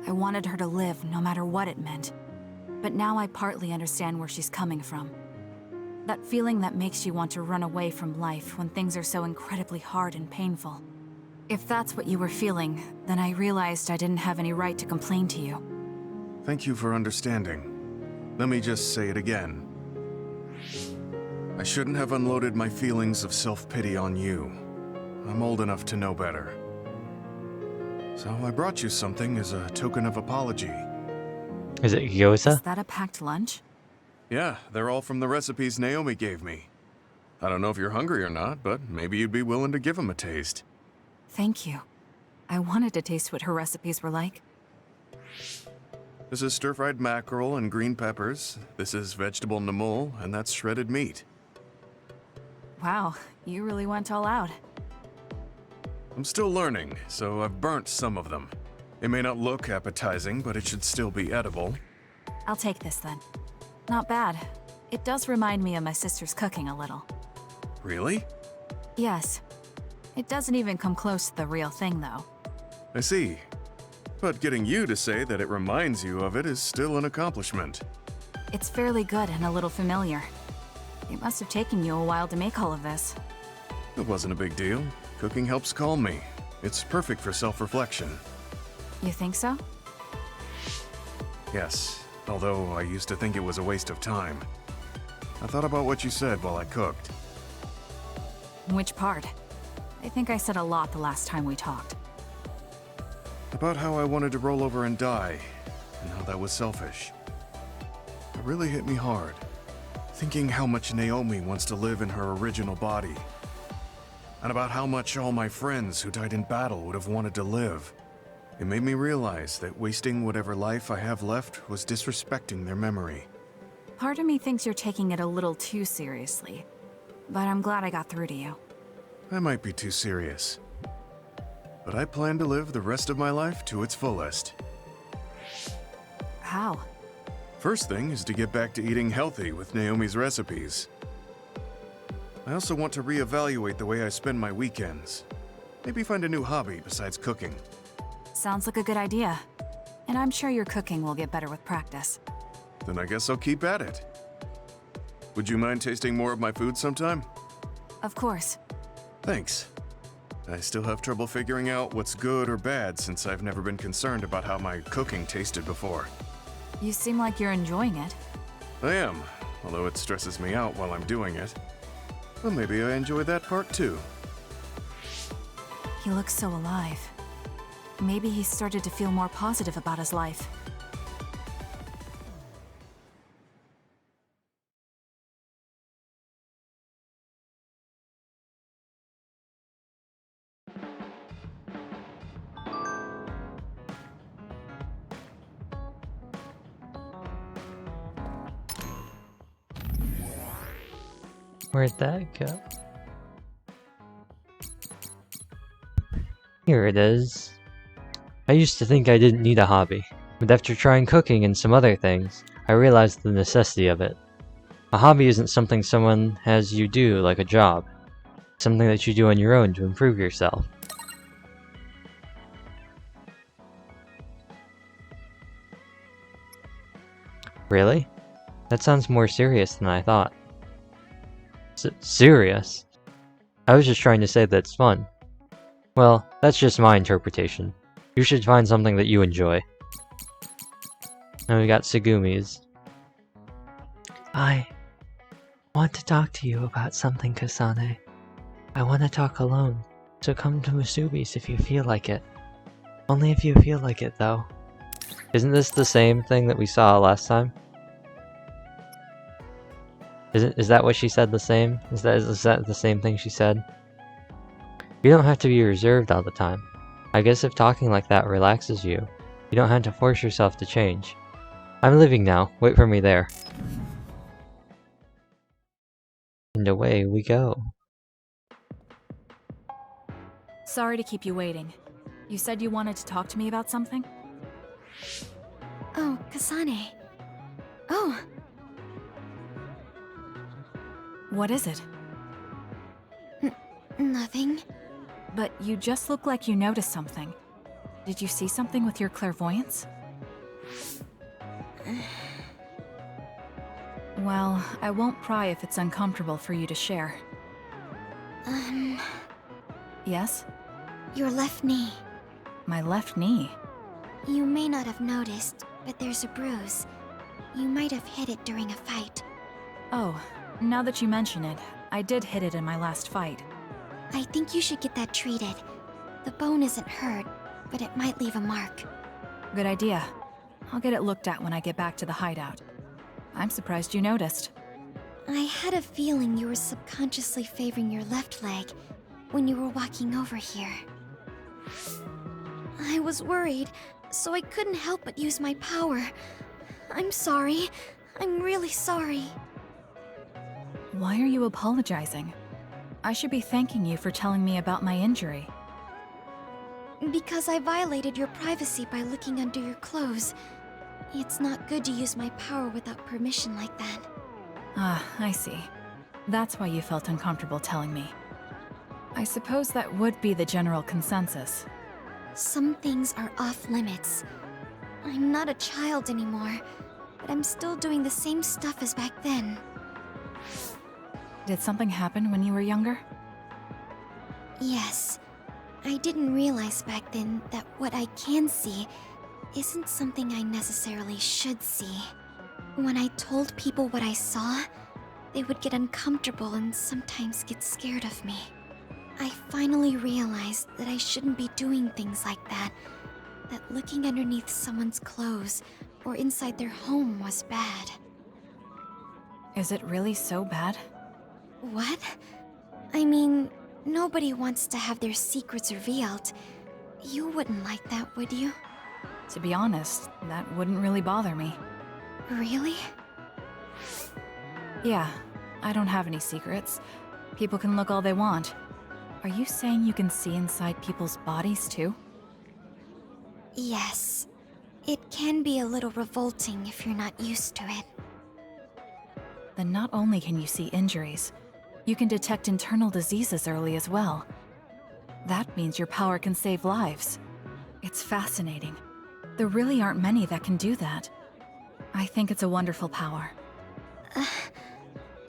I wanted her to live no matter what it meant. But now I partly understand where she's coming from. That feeling that makes you want to run away from life when things are so incredibly hard and painful. If that's what you were feeling, then I realized I didn't have any right to complain to you. Thank you for understanding. Let me just say it again. I shouldn't have unloaded my feelings of self-pity on you. I'm old enough to know better. So I brought you something as a token of apology. Is it gyoza? Is that a packed lunch? Yeah, they're all from the recipes Naomi gave me. I don't know if you're hungry or not, but maybe you'd be willing to give them a taste. Thank you. I wanted to taste what her recipes were like. This is stir-fried mackerel and green peppers. This is vegetable namul, and that's shredded meat. Wow, you really went all out. I'm still learning, so I've burnt some of them. It may not look appetizing, but it should still be edible. I'll take this then. Not bad. It does remind me of my sister's cooking a little. Really? Yes. It doesn't even come close to the real thing, though. I see. But getting you to say that it reminds you of it is still an accomplishment. It's fairly good and a little familiar. It must have taken you a while to make all of this. It wasn't a big deal. Cooking helps calm me. It's perfect for self-reflection. You think so? Yes, although I used to think it was a waste of time. I thought about what you said while I cooked. Which part? I think I said a lot the last time we talked. About how I wanted to roll over and die, and how that was selfish. It really hit me hard, thinking how much Naomi wants to live in her original body. And about how much all my friends who died in battle would have wanted to live. It made me realize that wasting whatever life I have left was disrespecting their memory. Part of me thinks you're taking it a little too seriously, but I'm glad I got through to you. I might be too serious, but I plan to live the rest of my life to its fullest. How? First thing is to get back to eating healthy with Naomi's recipes. I also want to reevaluate the way I spend my weekends. Maybe find a new hobby besides cooking. Sounds like a good idea. And I'm sure your cooking will get better with practice. Then I guess I'll keep at it. Would you mind tasting more of my food sometime? Of course. Thanks. I still have trouble figuring out what's good or bad since I've never been concerned about how my cooking tasted before. You seem like you're enjoying it. I am, although it stresses me out while I'm doing it. Well, maybe I enjoy that part too. He looks so alive. Maybe he started to feel more positive about his life. Where'd that go? Here it is. I used to think I didn't need a hobby, but after trying cooking and some other things, I realized the necessity of it. A hobby isn't something someone has you do like a job. It's something that you do on your own to improve yourself. Really? That sounds more serious than I thought. Serious? I was just trying to say that it's fun. Well, that's just my interpretation. You should find something that you enjoy. Now we got Segumi's. I want to talk to you about something, Kasane. I want to talk alone, so come to Musubi's if you feel like it. Only if you feel like it, though. Isn't this the same thing that we saw last time? Is that what she said the same? Is that the same thing she said? You don't have to be reserved all the time. I guess if talking like that relaxes you, you don't have to force yourself to change. I'm leaving now. Wait for me there. And away we go. Sorry to keep you waiting. You said you wanted to talk to me about something? Oh, Kasane. Oh, What is it? nothing. But you just look like you noticed something. Did you see something with your clairvoyance? Well, I won't pry if it's uncomfortable for you to share. Yes? Your left knee. My left knee? You may not have noticed, but there's a bruise. You might have hit it during a fight. Oh, now that you mention it, I did hit it in my last fight. I think you should get that treated. The bone isn't hurt, but it might leave a mark. Good idea. I'll get it looked at when I get back to the hideout. I'm surprised you noticed. I had a feeling you were subconsciously favoring your left leg when you were walking over here. I was worried, so I couldn't help but use my power. I'm sorry. I'm really sorry. Why are you apologizing? I should be thanking you for telling me about my injury. Because I violated your privacy by looking under your clothes. It's not good to use my power without permission like that. Ah, I see. That's why you felt uncomfortable telling me. I suppose that would be the general consensus. Some things are off limits. I'm not a child anymore, but I'm still doing the same stuff as back then. Did something happen when you were younger? Yes. I didn't realize back then that what I can see isn't something I necessarily should see. When I told people what I saw, they would get uncomfortable and sometimes get scared of me. I finally realized that I shouldn't be doing things like that, that looking underneath someone's clothes or inside their home was bad. Is it really so bad? What? I mean, nobody wants to have their secrets revealed. You wouldn't like that, would you? To be honest, that wouldn't really bother me. Really? Yeah, I don't have any secrets. People can look all they want. Are you saying you can see inside people's bodies too? Yes. It can be a little revolting if you're not used to it. Then not only can you see injuries, you can detect internal diseases early as well. That means your power can save lives. It's fascinating. There really aren't many that can do that. I think it's a wonderful power.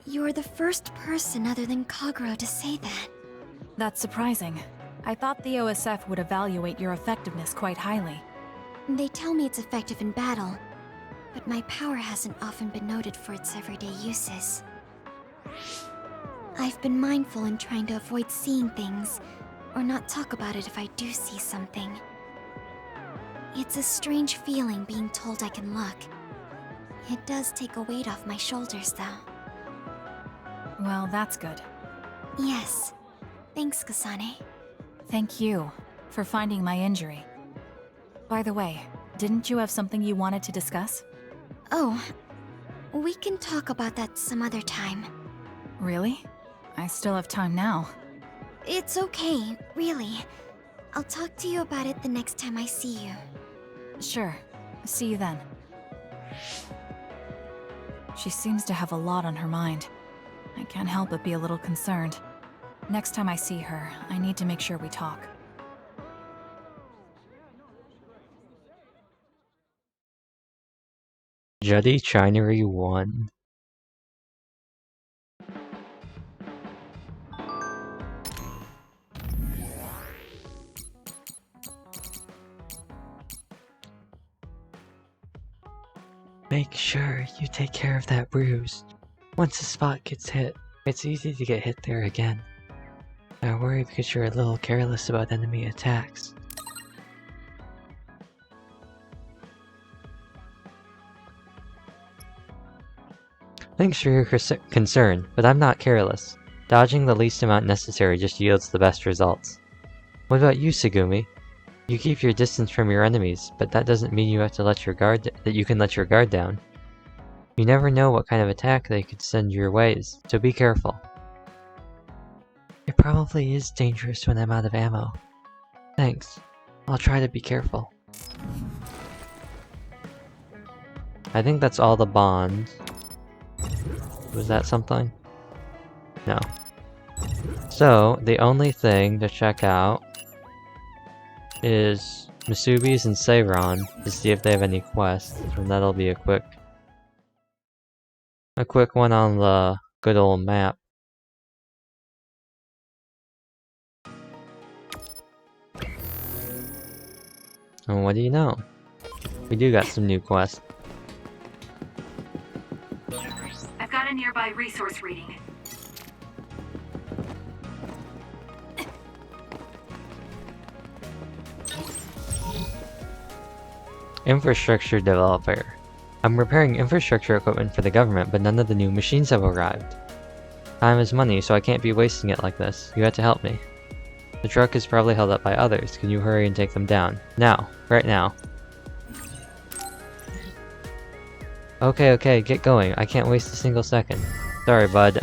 You're the first person other than Kagero to say that. That's surprising. I thought the OSF would evaluate your effectiveness quite highly. They tell me it's effective in battle, but my power hasn't often been noted for its everyday uses. I've been mindful in trying to avoid seeing things, or not talk about it if I do see something. It's a strange feeling being told I can look. It does take a weight off my shoulders, though. Well, that's good. Yes. Thanks, Kasane. Thank you for finding my injury. By the way, didn't you have something you wanted to discuss? Oh, we can talk about that some other time. Really? I still have time now. It's okay, really. I'll talk to you about it the next time I see you. Sure. See you then. She seems to have a lot on her mind. I can't help but be a little concerned. Next time I see her, I need to make sure we talk. Juddy Chinery 1. Make sure you take care of that bruise. Once a spot gets hit, it's easy to get hit there again. I worry because you're a little careless about enemy attacks. Thanks for your concern, but I'm not careless. Dodging the least amount necessary just yields the best results. What about you, Segumi? You keep your distance from your enemies, but that doesn't mean you have to let your guard that you can let your guard down. You never know what kind of attack they could send your ways, so be careful. It probably is dangerous when I'm out of ammo, Thanks. I'll try to be careful. I think that's all the bonds. Was that something? No. So, the only thing to check out is Masubi's and Seiron to see if they have any quests, and that'll be a quick one on the good old map. And what do you know? We do got some new quests. I've got a nearby resource reading. Infrastructure developer. I'm repairing infrastructure equipment for the government, but none of the new machines have arrived. Time is money, so I can't be wasting it like this. You had to help me. The truck is probably held up by others. Can you hurry and take them down? Now. Right now. Okay, get going. I can't waste a single second. Sorry, bud.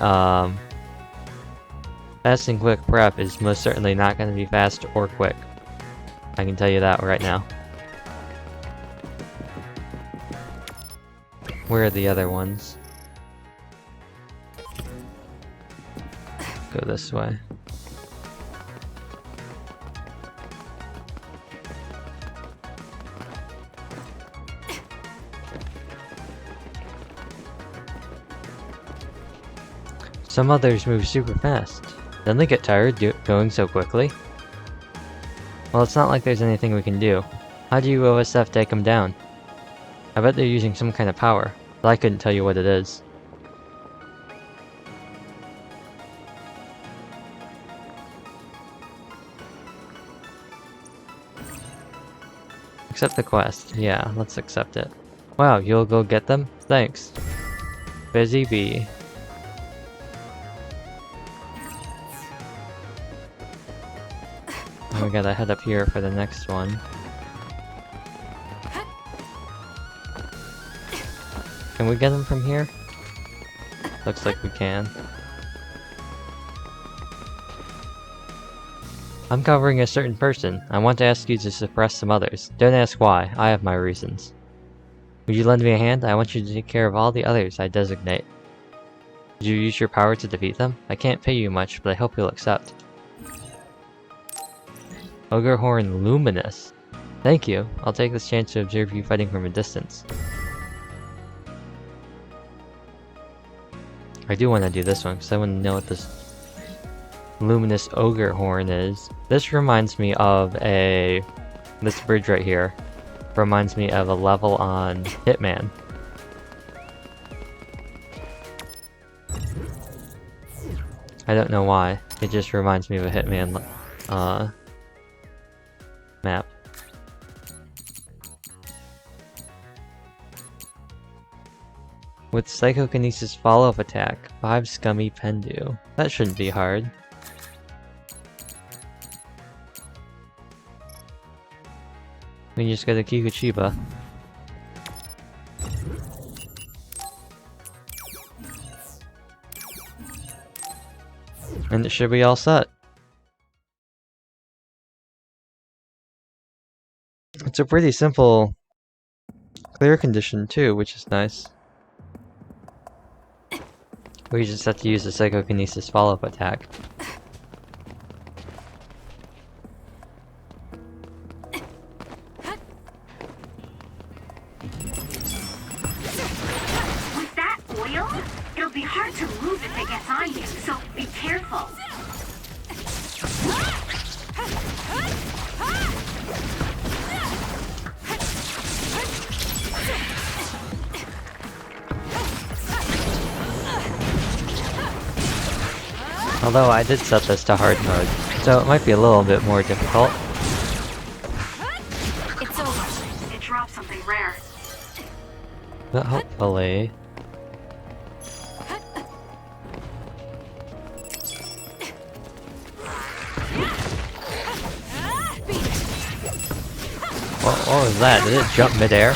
Fast and quick prep is most certainly not going to be fast or quick. I can tell you that right now. Where are the other ones? Go this way. Some others move super fast. Then they get tired going so quickly. Well, it's not like there's anything we can do. How do you OSF take them down? I bet they're using some kind of power, but I couldn't tell you what it is. Accept the quest. Yeah, let's accept it. Wow, you'll go get them? Thanks. Busy bee. We gotta head up here for the next one. Can we get them from here? Looks like we can. I'm covering a certain person. I want to ask you to suppress some others. Don't ask why. I have my reasons. Would you lend me a hand? I want you to take care of all the others I designate. Did you use your power to defeat them? I can't pay you much, but I hope you'll accept. Ogre Horn Luminous. Thank you. I'll take this chance to observe you fighting from a distance. I do want to do this one, because I want to know what this Luminous Ogre Horn is. This reminds me of this bridge right here. Reminds me of a level on Hitman. I don't know why. It just reminds me of a Hitman map. With Psychokinesis follow-up attack, 5 scummy Pendu. That shouldn't be hard. We can just go to Kikuchiba. And it should be all set. It's a pretty simple clear condition too, which is nice. We just have to use the Psychokinesis follow-up attack. With that oil, it'll be hard to move if it gets on you, so be careful. Although I did set this to hard mode, so it might be a little bit more difficult. It's over. It dropped something rare. But hopefully... What was that? Did it jump midair?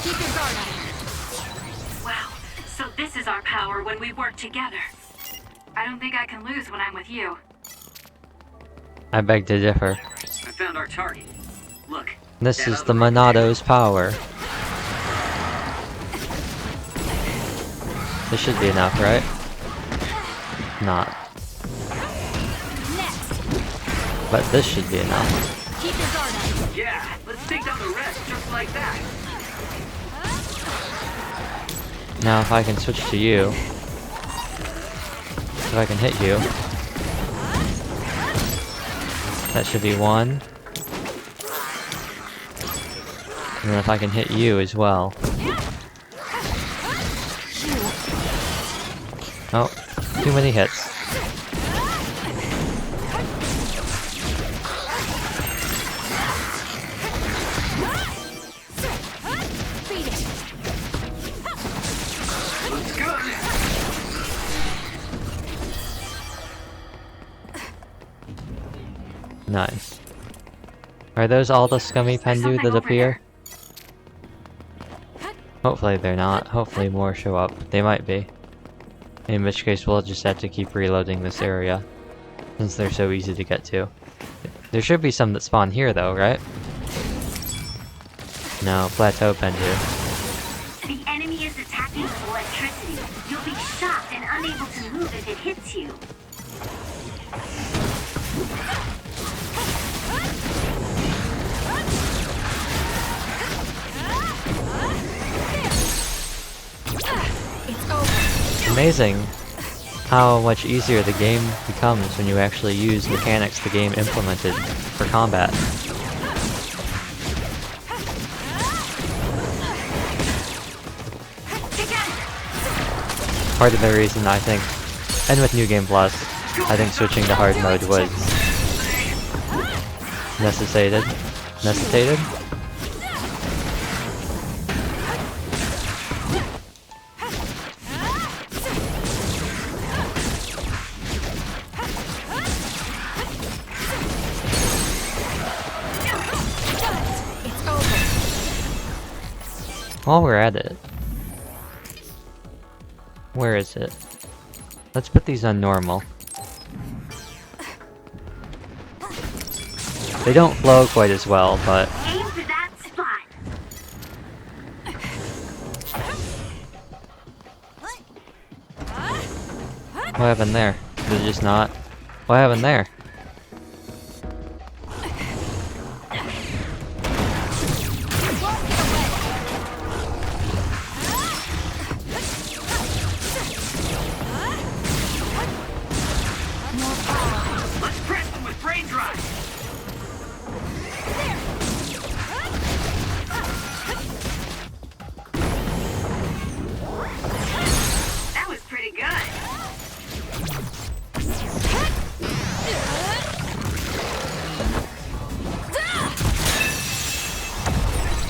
Keep your guard up. Wow, so this is our power when we work together. I don't think I can lose when I'm with you. I beg to differ. I found our target. Look. This that is the other one. Monado's power. This should be enough, right? Not. But this should be enough. Keep your guard up. Yeah, let's take down the rest just like that. Now if I can switch to you. If I can hit you. That should be one. And then if I can hit you as well. Oh, too many hits. Let's go. Nice. Are those all the scummy Pendu that appear? Hopefully they're not. Hopefully more show up. They might be. In which case we'll just have to keep reloading this area, since they're so easy to get to. There should be some that spawn here though, right? No, Plateau Pendu. The enemy is attacking with electricity. You'll be shocked and unable to move if it hits you. Amazing how much easier the game becomes when you actually use mechanics the game implemented for combat. Part of the reason I think, and with New Game Plus, I think switching to hard mode was necessitated. While we're at it, where is it? Let's put these on normal. They don't flow quite as well, but Aim for that spot. what happened there? Did it just not? What happened there? Let's press them with brain drive. That was pretty good.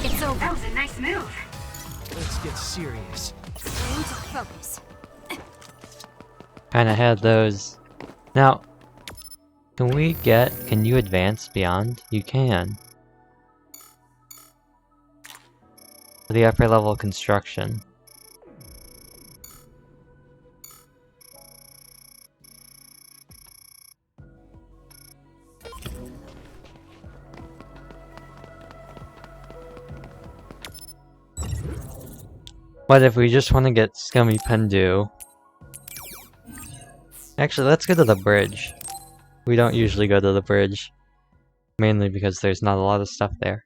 It's over. That was a nice move. Let's get serious. Time to focus. Kinda had those. Now, can you advance beyond? You can. The upper level construction. What if we just want to get Scummy Pendu? Actually, let's go to the bridge. We don't usually go to the bridge. Mainly because there's not a lot of stuff there.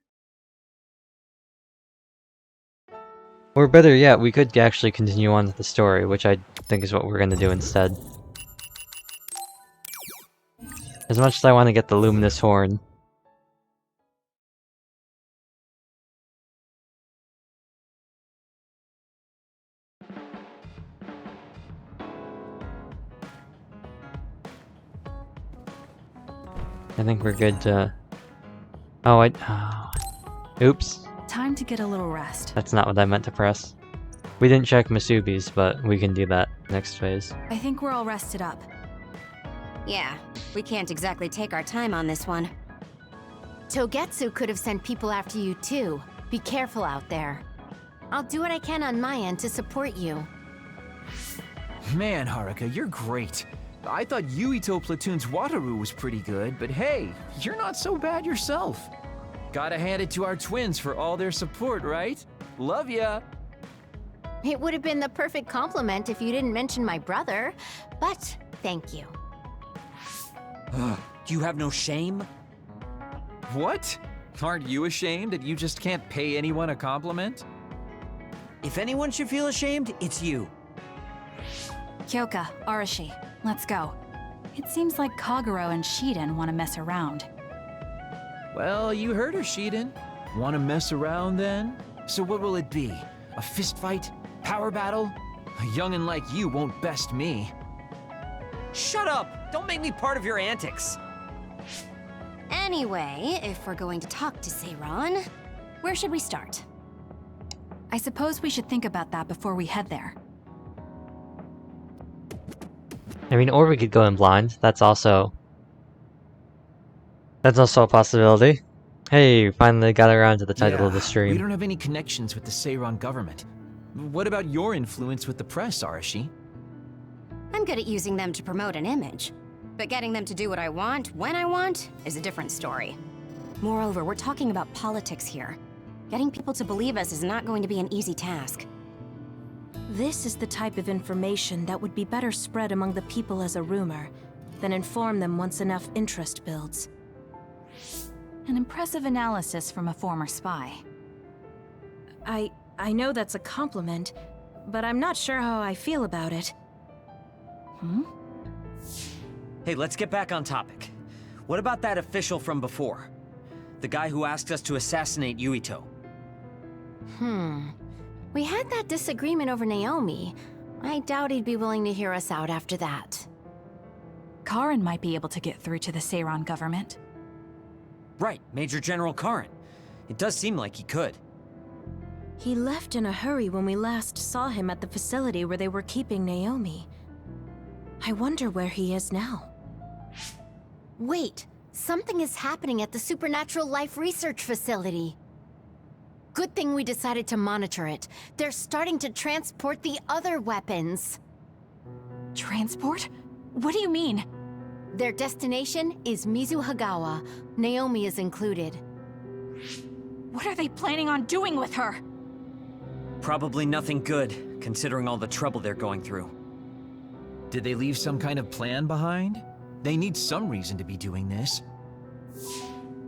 Or better yet, we could actually continue on with the story, which I think is what we're gonna do instead. As much as I want to get the luminous horn. I think we're good to... Oops. Time to get a little rest. That's not what I meant to press. We didn't check Masubi's, but we can do that next phase. I think we're all rested up. Yeah, we can't exactly take our time on this one. Togetsu could have sent people after you too. Be careful out there. I'll do what I can on my end to support you. Man, Haruka, you're great. I thought Yuito Platoon's Wataru was pretty good, but hey, you're not so bad yourself. Gotta hand it to our twins for all their support, right? Love ya! It would have been the perfect compliment if you didn't mention my brother, but thank you. Do you have no shame? What? Aren't you ashamed that you just can't pay anyone a compliment? If anyone should feel ashamed, it's you. Kyoka, Arashi, let's go. It seems like Kagero and Shiden want to mess around. Well, you heard her, Shiden. Want to mess around then? So what will it be? A fist fight? Power battle? A youngin' like you won't best me. Shut up! Don't make me part of your antics! Anyway, if we're going to talk to Seiran, where should we start? I suppose we should think about that before we head there. I mean, or we could go in blind. That's also a possibility. Hey, finally got around to the title of the We stream. don't have any connections with the Seiran government. What about your influence with the press, Arashi? I'm good at using them to promote an image. But getting them to do what I want, when I want, is a different story. Moreover, we're talking about politics here. Getting people to believe us is not going to be an easy task. This is the type of information that would be better spread among the people as a rumor, than inform them once enough interest builds. An impressive analysis from a former spy. I know that's a compliment, but I'm not sure how I feel about it. Hey, let's get back on topic. What about that official from before? The guy who asked us to assassinate Yuito? We had that disagreement over Naomi. I doubt he'd be willing to hear us out after that. Karin might be able to get through to the Seiran government. Right, Major General Karin. It does seem like he could. He left in a hurry when we last saw him at the facility where they were keeping Naomi. I wonder where he is now. Wait, something is happening at the Supernatural Life Research Facility. Good thing we decided to monitor it. They're starting to transport the other weapons. Transport? What do you mean? Their destination is Mizuhagawa. Naomi is included. What are they planning on doing with her? Probably nothing good, considering all the trouble they're going through. Did they leave some kind of plan behind? They need some reason to be doing this.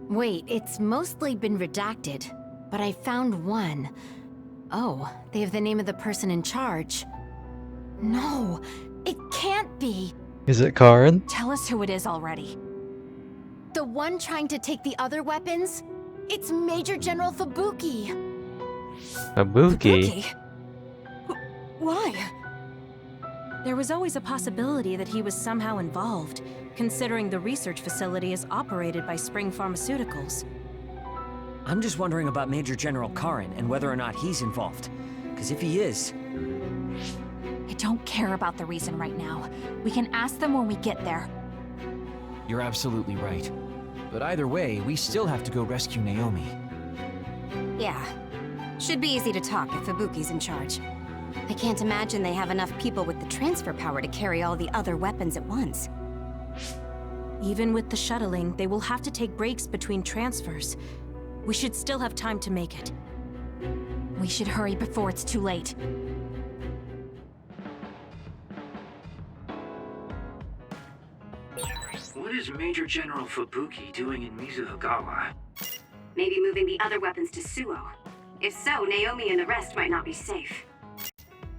Wait, it's mostly been redacted, but I found one. Oh, they have the name of the person in charge. No, it can't be. Is it Karin? Tell us who it is already. The one trying to take the other weapons? It's Major General Fubuki. Fubuki? Why? There was always a possibility that he was somehow involved, considering the research facility is operated by Spring Pharmaceuticals. I'm just wondering about Major General Karin and whether or not he's involved. Because if he is... I don't care about the reason right now. We can ask them when we get there. You're absolutely right. But either way, we still have to go rescue Naomi. Yeah. Should be easy to talk if Fubuki's in charge. I can't imagine they have enough people with the transfer power to carry all the other weapons at once. Even with the shuttling, they will have to take breaks between transfers. We should still have time to make it. We should hurry before it's too late. What is Major General Fubuki doing in Mizuhagawa? Maybe moving the other weapons to Suo. If so, Naomi and the rest might not be safe.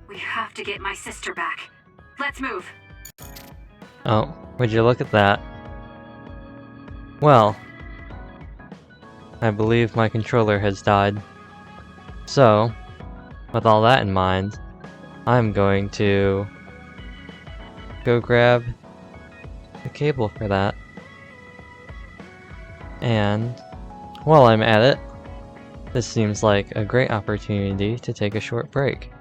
We have to get my sister back. Let's move. Oh, would you look at that? Well, I believe my controller has died. So, with all that in mind, I'm going to go grab the cable for that. And while I'm at it, this seems like a great opportunity to take a short break.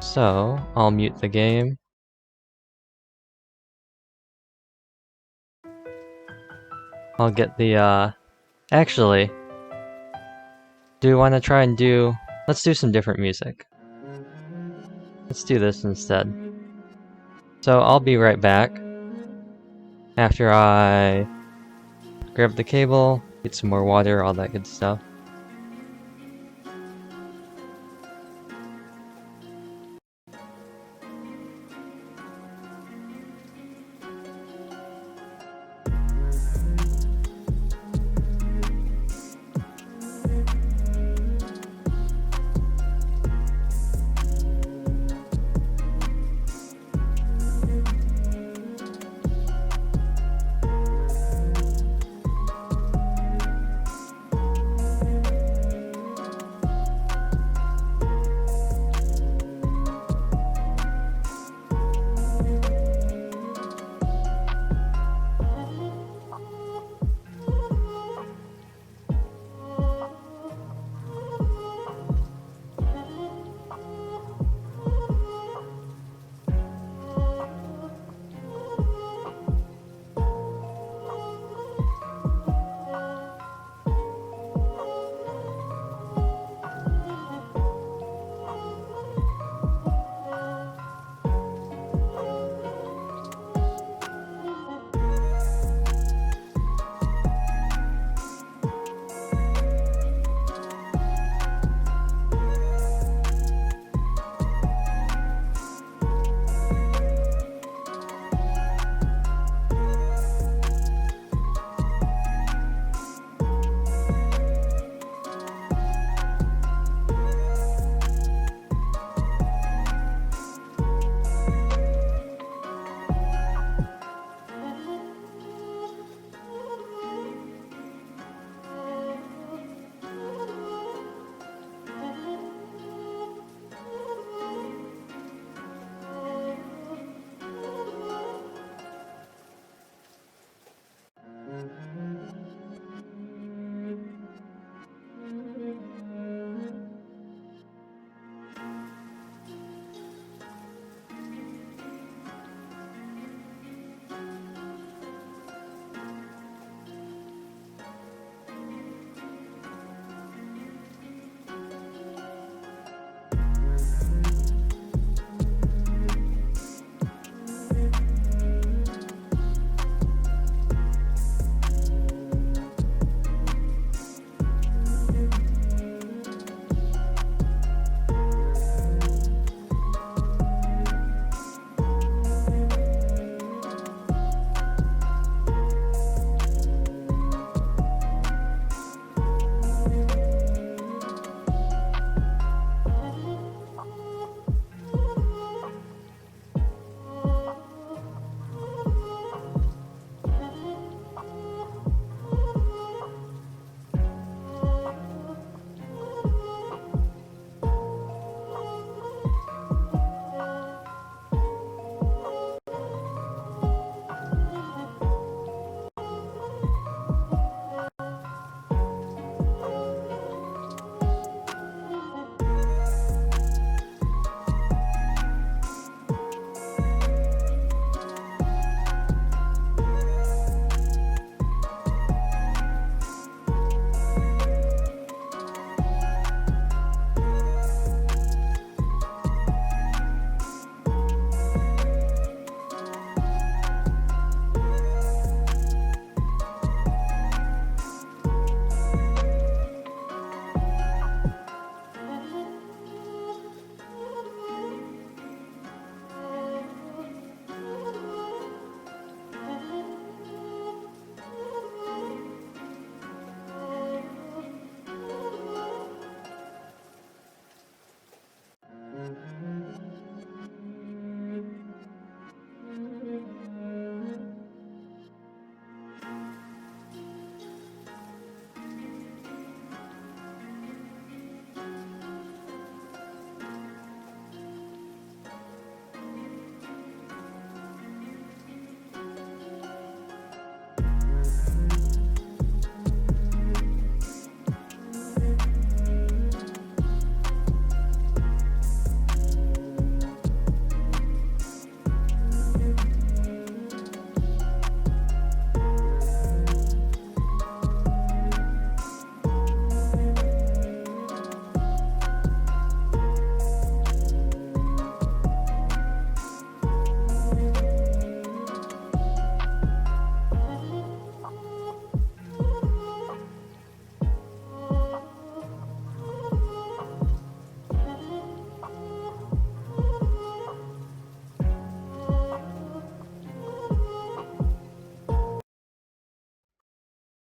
So, I'll mute the game. I'll get the, actually, do we want to try and let's do some different music. Let's do this instead. So I'll be right back after I grab the cable, get some more water, all that good stuff.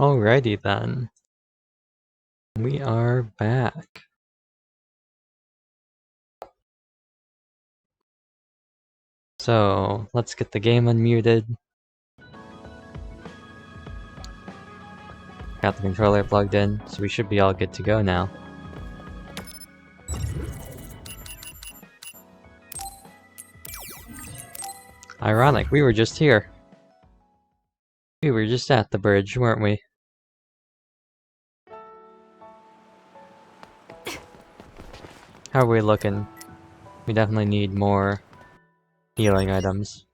Alrighty then. We are back. So, let's get the game unmuted. Got the controller plugged in, so we should be all good to go now. Ironic, we were just here. We were just at the bridge, weren't we? How are we looking? We definitely need more healing items.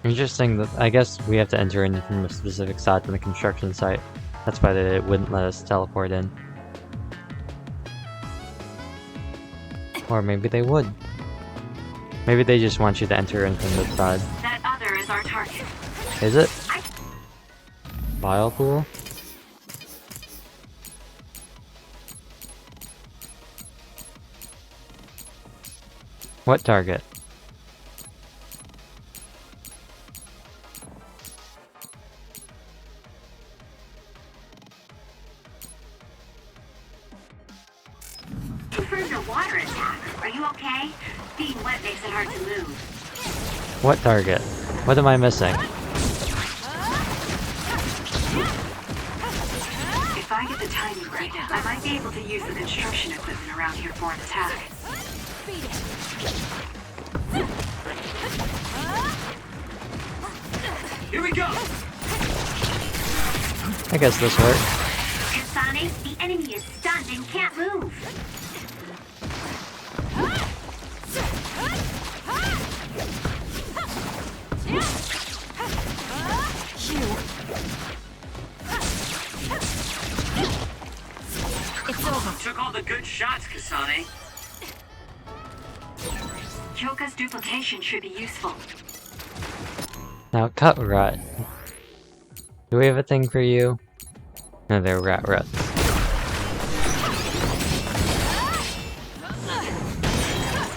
Interesting that I guess we have to enter in from a specific side from the construction site. That's why they wouldn't let us teleport in. Or maybe they would. Maybe they just want you to enter in from this side. That other is our target. Is it? Biopool? What target? Confirmed a water attack. Are you okay? Being wet makes it hard to move. What target? What am I missing? If I get the timing right, I might be able to use the construction equipment around here for an attack. Here we go! I guess this works. Kasane, the enemy is stunned and can't move. It's over. You took all the good shots, Kasane. Kyoka's duplication should be useful. Now, cut rut. Do we have a thing for you? No, they're rat ruts.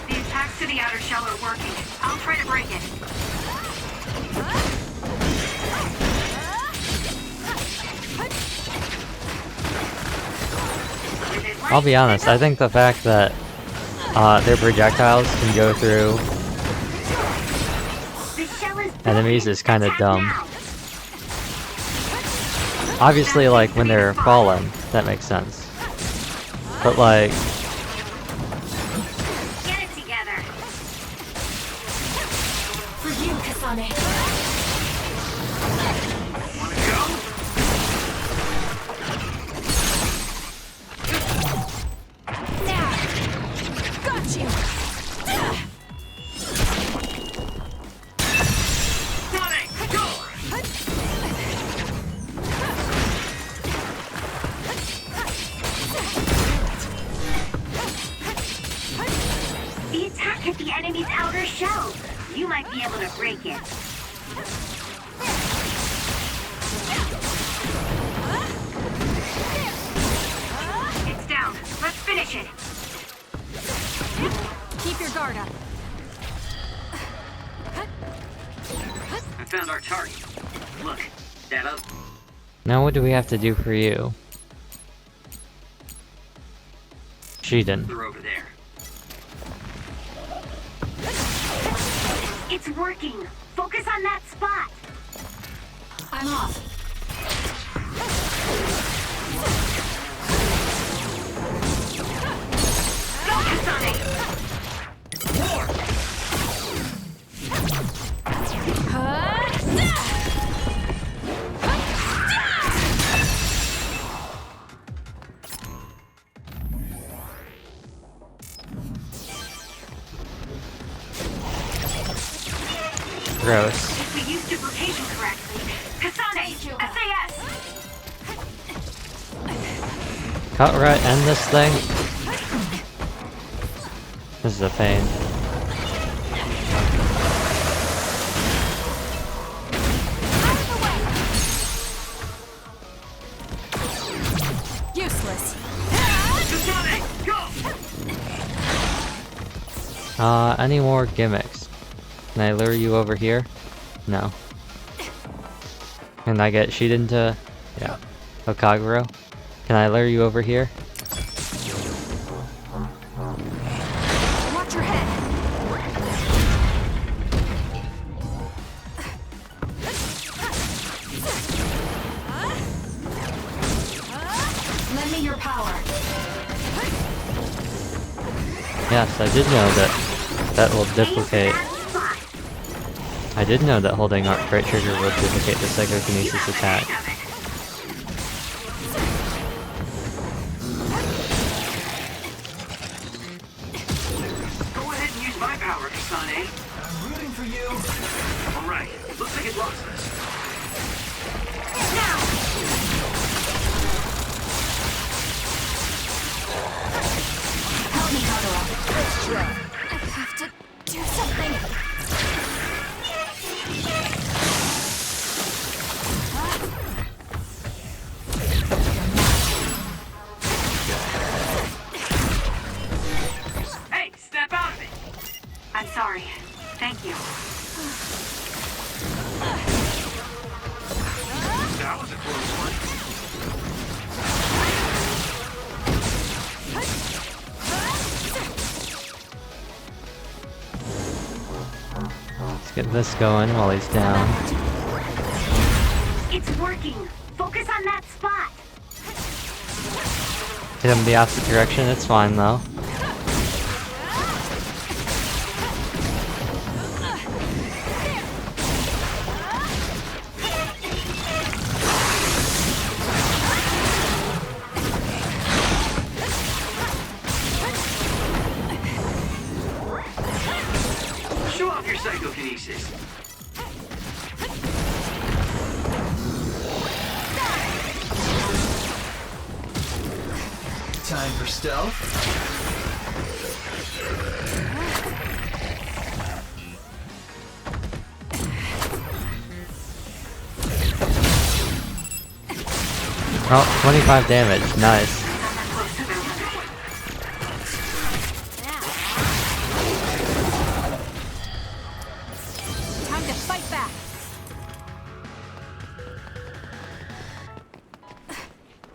The attacks to the outer shell are working. I'll try to break it. I'll be honest, I think the fact that their projectiles can go through enemies is kind of dumb. Obviously, like, when they're falling, that makes sense. But, like... Get it together. For you, Kasane. Wanna go? Now! Got you! Sonic, go! The attack hit the enemy's outer shell. You might be able to break it. It's down. Let's finish it. Keep your guard up. I found our target. Look, that up. Now what do we have to do for you? Shiden. They're over there. It's working. Focus on that spot. I'm off. Go, Kasane. Gross. If we use duplication correctly, Kasane, SAS. Cut right, end this thing. This is a pain. Any more gimmicks? Can I lure you over here? No. Can I get sheet into... Yeah. Okaguro? Can I lure you over here? Watch your head. Lend me your power. Yes, I did know that that will duplicate. I did know that holding right trigger will duplicate the psychokinesis attack. Go ahead and use my power, Kasane. I'm rooting for you. Alright, looks like it lost us. Help me, Kagura. Let's try. I have to do something. Hey, snap out of it! I'm sorry. Thank you. That was a close one. Let's get this going while he's down. It's working. Focus on that spot. Hit him the opposite direction, it's fine though. Show off your psychokinesis. Time for stealth. Oh, 25 damage, nice. Time to fight back.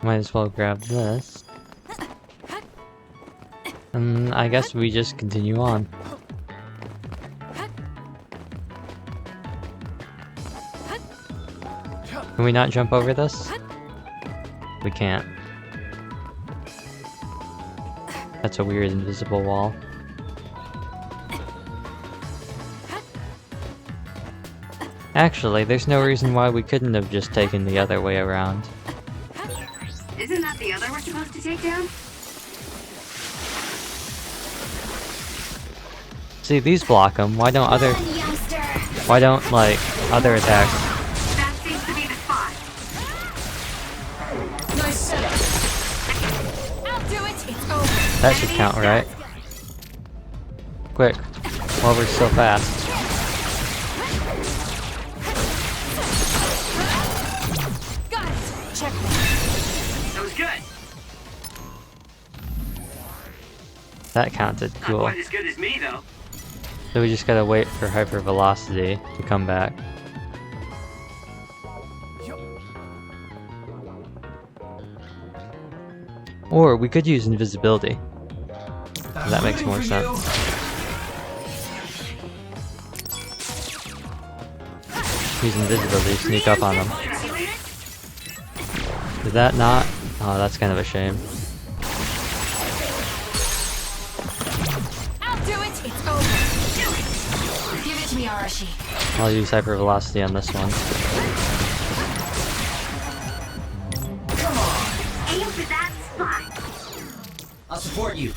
Might as well grab this. And I guess we just continue on. Can we not jump over this? We can't. That's a weird invisible wall. Actually, there's no reason why we couldn't have just taken the other way around. Isn't that the other we're supposed to take down? See, these block them. Why don't other... Run, youngster. Why don't, like, other attacks... That seems to be the spot. Nice setup. I'll do it. It's over. That should count, right? Quick, while we're so fast. Got it. Check. That was good. That counted, Not cool. quite as good as me, though. So we just gotta wait for hypervelocity to come back. Or we could use invisibility. That makes more sense. Use invisibility to sneak up on them. Did that not? Oh, that's kind of a shame. I'll do it. It's over. Do it. Give it to me, Arashi. I'll use hypervelocity on this one. Aim for that spot. I'll support you.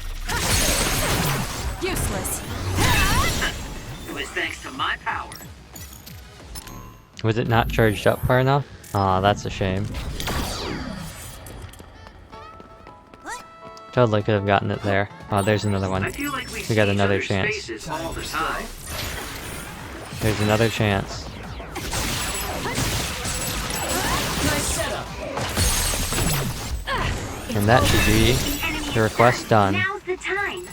Useless. It was thanks to my power. Was it not charged up far enough? Aw, that's a shame. Totally could have gotten it there. Oh, there's another one. I feel like We got see another each other's chance. faces all the time. There's another chance. Nice setup. And that should be The enemy the request done. Now's the time.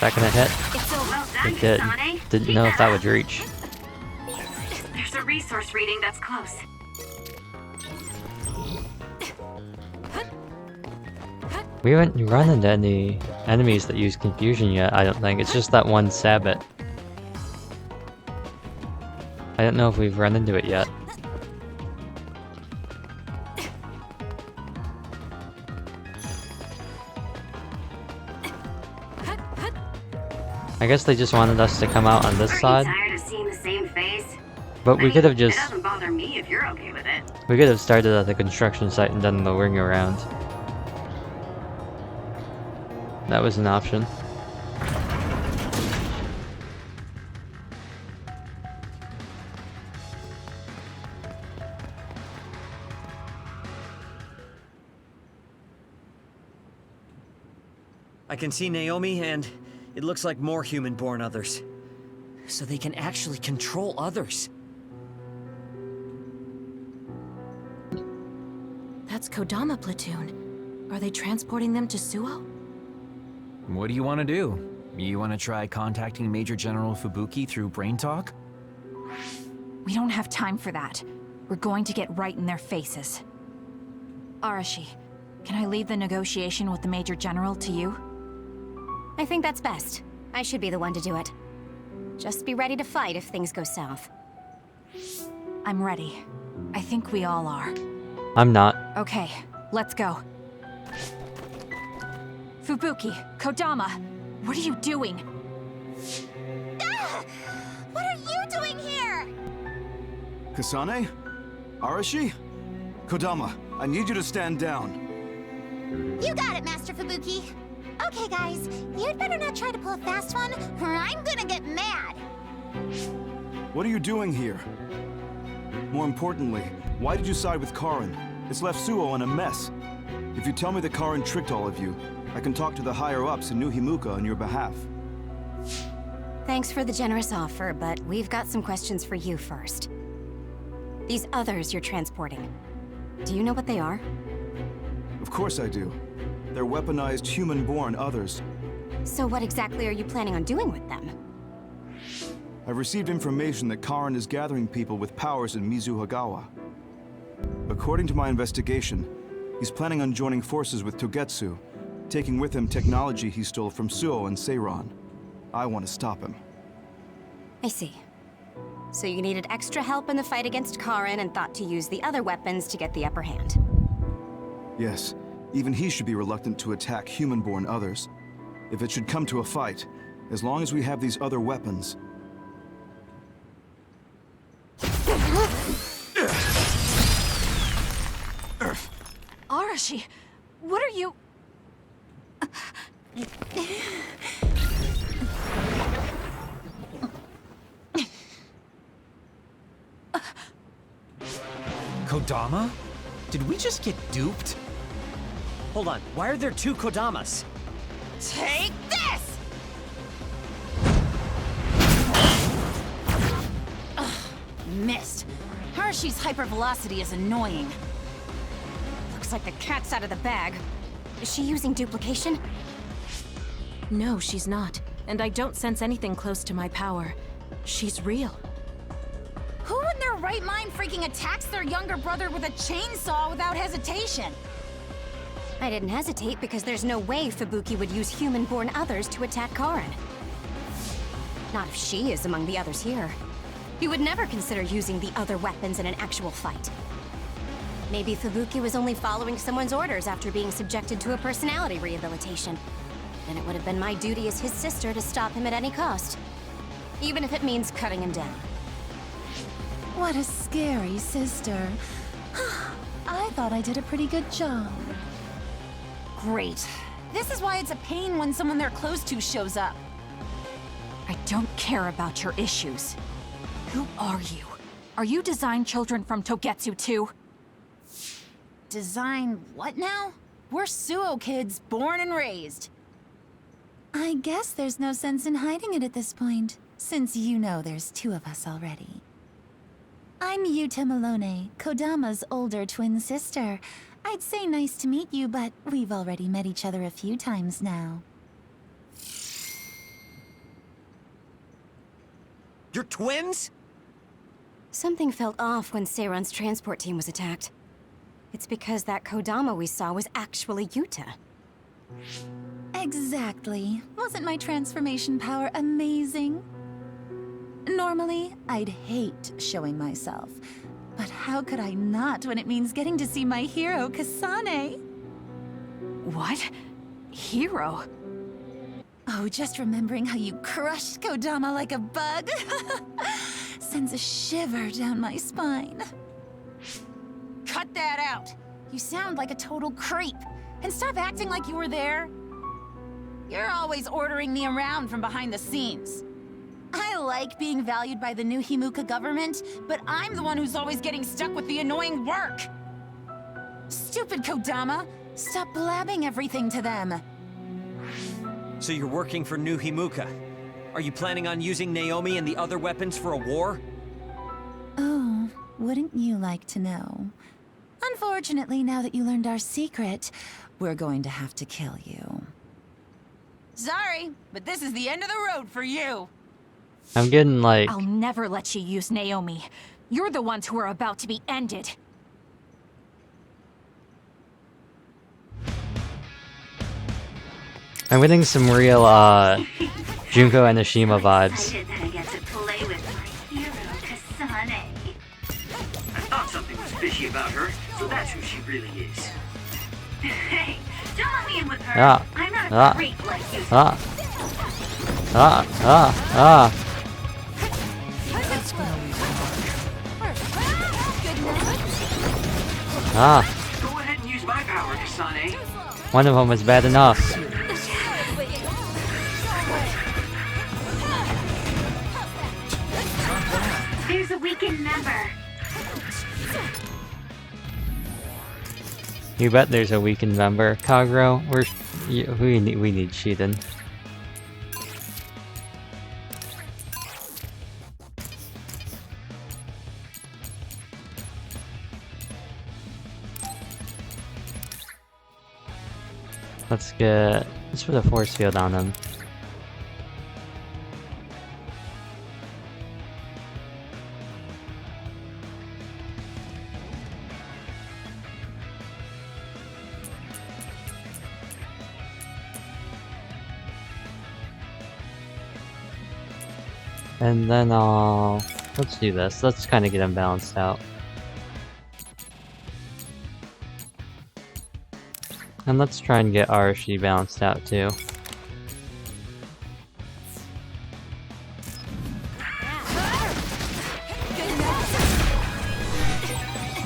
that gonna hit? It's so well done, It did. Kasane. Didn't Keep know if that up. would reach. There's a resource reading that's close. We haven't run into any enemies that use confusion yet, I don't think. It's just that one Sabbat. I don't know if we've run into it yet. I guess they just wanted us to come out on this side. Are you tired of seeing the same face? But we could have It just... doesn't bother me if you're okay with it. We could have started at the construction site and done the ring around. That was an option. I can see Naomi, and it looks like more human-born others. So they can actually control others. That's Kodama platoon. Are they transporting them to Suo? What do you want to do? You want to try contacting Major General Fubuki through Brain Talk? We don't have time for that. We're going to get right in their faces. Arashi, can I leave the negotiation with the Major General to you? I think that's best. I should be the one to do it. Just be ready to fight if things go south. I'm ready. I think we all are. I'm not. Okay, let's go. Fubuki, Kodama, what are you doing? Ah! What are you doing here? Kasane? Arashi? Kodama, I need you to stand down. You got it, Master Fubuki. Okay, guys, you'd better not try to pull a fast one, or I'm gonna get mad. What are you doing here? More importantly, why did you side with Karin? It's left Suo in a mess. If you tell me that Karin tricked all of you, I can talk to the higher-ups in New Himuka on your behalf. Thanks for the generous offer, but we've got some questions for you first. These others you're transporting, do you know what they are? Of course I do. They're weaponized human-born others. So what exactly are you planning on doing with them? I've received information that Karin is gathering people with powers in Mizuhagawa. According to my investigation, he's planning on joining forces with Togetsu, taking with him technology he stole from Suo and Seiran. I want to stop him. I see. So you needed extra help in the fight against Karin and thought to use the other weapons to get the upper hand. Yes, even he should be reluctant to attack human-born others. If it should come to a fight, as long as we have these other weapons... Arashi, what are you... Kodama? Did we just get duped? Hold on, why are there two Kodamas? Take this! Ugh, missed. Hershey's hypervelocity is annoying. Looks like the cat's out of the bag. Is she using duplication? No, she's not. And I don't sense anything close to my power. She's real. Who in their right mind freaking attacks their younger brother with a chainsaw without hesitation? I didn't hesitate because there's no way Fubuki would use human-born others to attack Karin. Not if she is among the others here. He would never consider using the other weapons in an actual fight. Maybe Fubuki was only following someone's orders after being subjected to a personality rehabilitation. Then it would have been my duty as his sister to stop him at any cost. Even if it means cutting him down. What a scary sister. I thought I did a pretty good job. Great. This is why it's a pain when someone they're close to shows up. I don't care about your issues. Who are you? Are you design children from Togetsu too? Design what now? We're Suo kids, born and raised. I guess there's no sense in hiding it at this point, since you know there's two of us already. I'm Yuta Malone, Kodama's older twin sister. I'd say nice to meet you, but we've already met each other a few times now. You're twins? Something felt off when Seiron's transport team was attacked. It's because that Kodama we saw was actually Yuta. Exactly. Wasn't my transformation power amazing? Normally, I'd hate showing myself. But how could I not when it means getting to see my hero, Kasane? What? Hero? Oh, just remembering how you crushed Kodama like a bug sends a shiver down my spine. Cut that out! You sound like a total creep. And stop acting like you were there. You're always ordering me around from behind the scenes. I like being valued by the new Himuka government, but I'm the one who's always getting stuck with the annoying work. Stupid Kodama! Stop blabbing everything to them. So you're working for New Himuka. Are you planning on using Naomi and the other weapons for a war? Oh, wouldn't you like to know? Unfortunately, now that you learned our secret, we're going to have to kill you. Sorry, but this is the end of the road for you. I'm getting like... I'll never let you use Naomi. You're the ones who are about to be ended. I'm getting some real, Junko Enoshima vibes. Excited that I get to play with my hero, Kasane. I thought something was fishy about her, so that's who she really is. Hey, don't let me in with her. Ah. I'm not a Ah. freak like you. Go ahead and use my power, Kasane. One of them was bad enough. There's a weakened member. You bet there's a weakened member. Kagero, we need Shiden. Let's put a force field on him. And then let's do this. Let's kind of get him balanced out. And let's try and get Arashi balanced out too.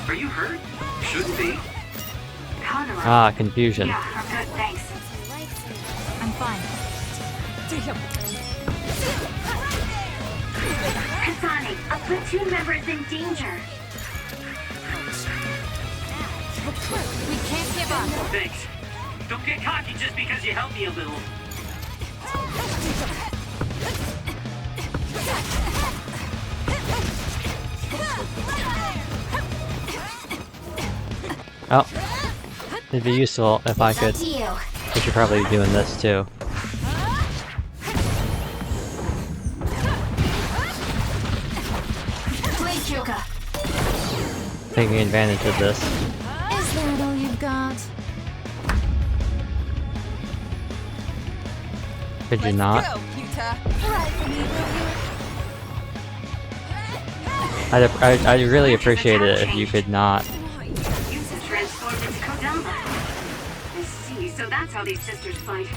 Are you hurt? Shouldn't be. Ah, confusion. Yeah, I'm good, thanks. I'm fine. Kasane, a platoon member is in danger. We can't give up. Thanks. Don't get cocky just because you helped me a little. Oh. It'd be useful if I could. We should probably be doing this too. Taking advantage of this. Is that all you've got? Could you not? I'd really appreciate it if you could not. Yuta transformed into Kodama. I see, so that's how these sisters fight.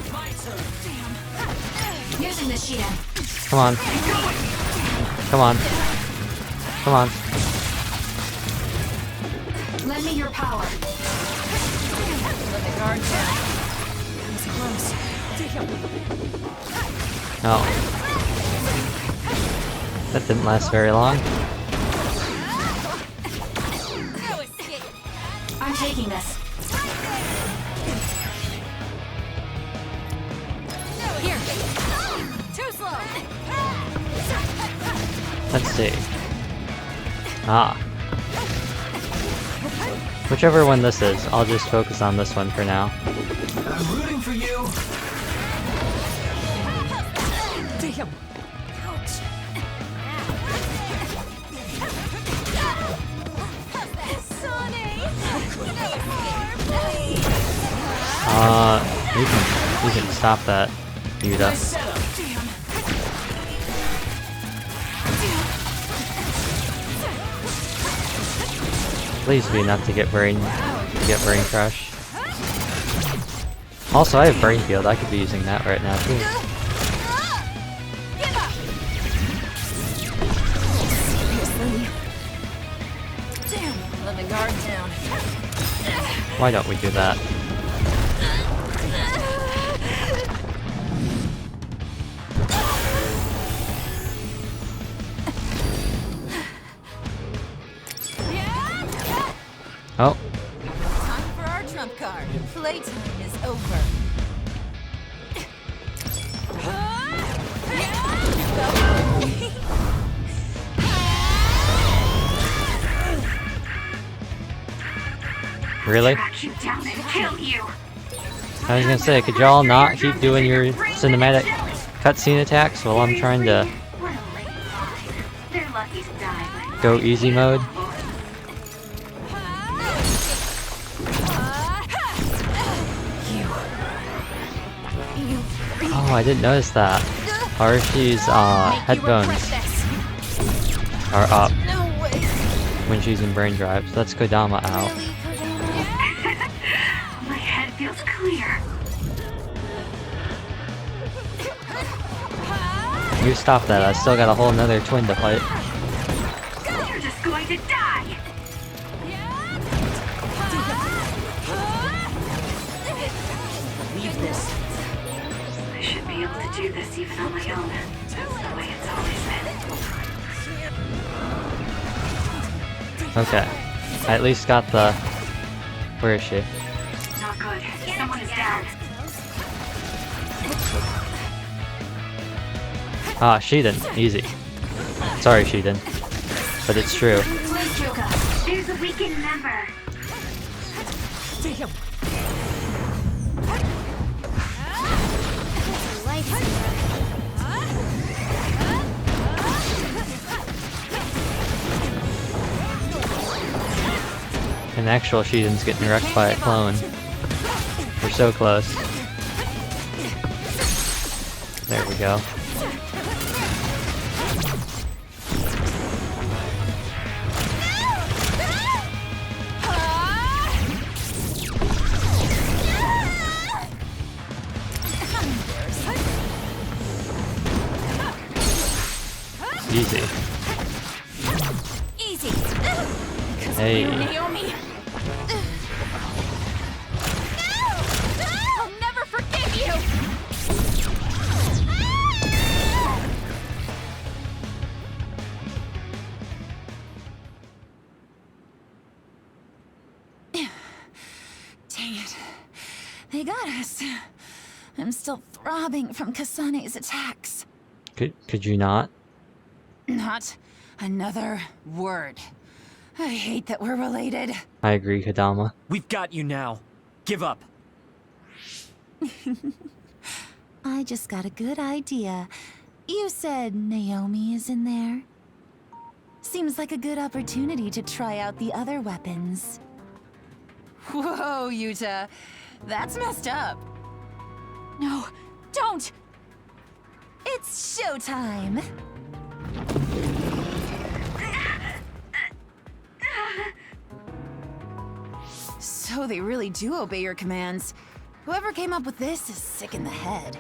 Damn. Using the Shiden. Come on. Come on. Come on. Lend me your power. Let the guard down. That was close. No. That didn't last very long. I'm taking this. Here. Too slow. Let's see. Ah. Whichever one this is, I'll just focus on this one for now. I'm rooting for you. Damn. Ouch. You can stop that, Yuta. Please be enough to get brain crush. Also, I have brain field. I could be using that right now too. Damn, let the guard down. Why don't we do that? Oh. Time for our trump card. Playtime is over. Really? Track you down and kill you. I was gonna say, could y'all not keep doing your cinematic cutscene attacks while I'm trying to They're lucky to die, but go easy mode? Oh, I didn't notice that. Archie's headphones are up when she's in brain drive, so that's Kodama out. my head feels clear. You stop that, I still got a whole nother twin to fight. You're just going to die. Leave this. I should be able to do this even on my own. That's the way it's always been. Okay. I at least got the... Where is she? Not good. Someone is down. Ah, Shiden. Easy. Sorry, Shiden. But it's true. There's a weakened member. Damn. An actual Shiden's getting wrecked by a clone. We're so close. There we go. Easy. Easy. Hey. Naomi. I'll never forgive you. Dang it. They got us. I'm still throbbing from Kasane's attacks. Could you not? Not another word. I hate that we're related. I agree, Kodama. We've got you now. Give up. I just got a good idea. You said Naomi is in there? Seems like a good opportunity to try out the other weapons. Whoa, Yuta. That's messed up. No, don't. It's showtime. So they really do obey your commands. Whoever came up with this is sick in the head.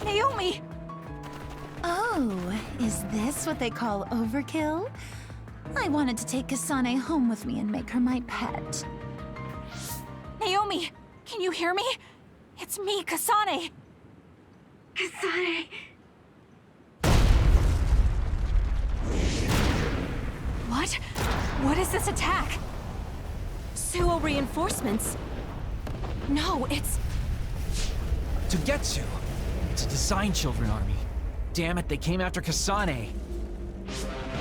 Naomi! Oh, is this what they call overkill? I wanted to take Kasane home with me and make her my pet. Naomi, can you hear me? It's me, Kasane. Kasane. What? What is this attack? Suo reinforcements? No, it's... Togetsu! It's a Design Children army. Damn it, they came after Kasane.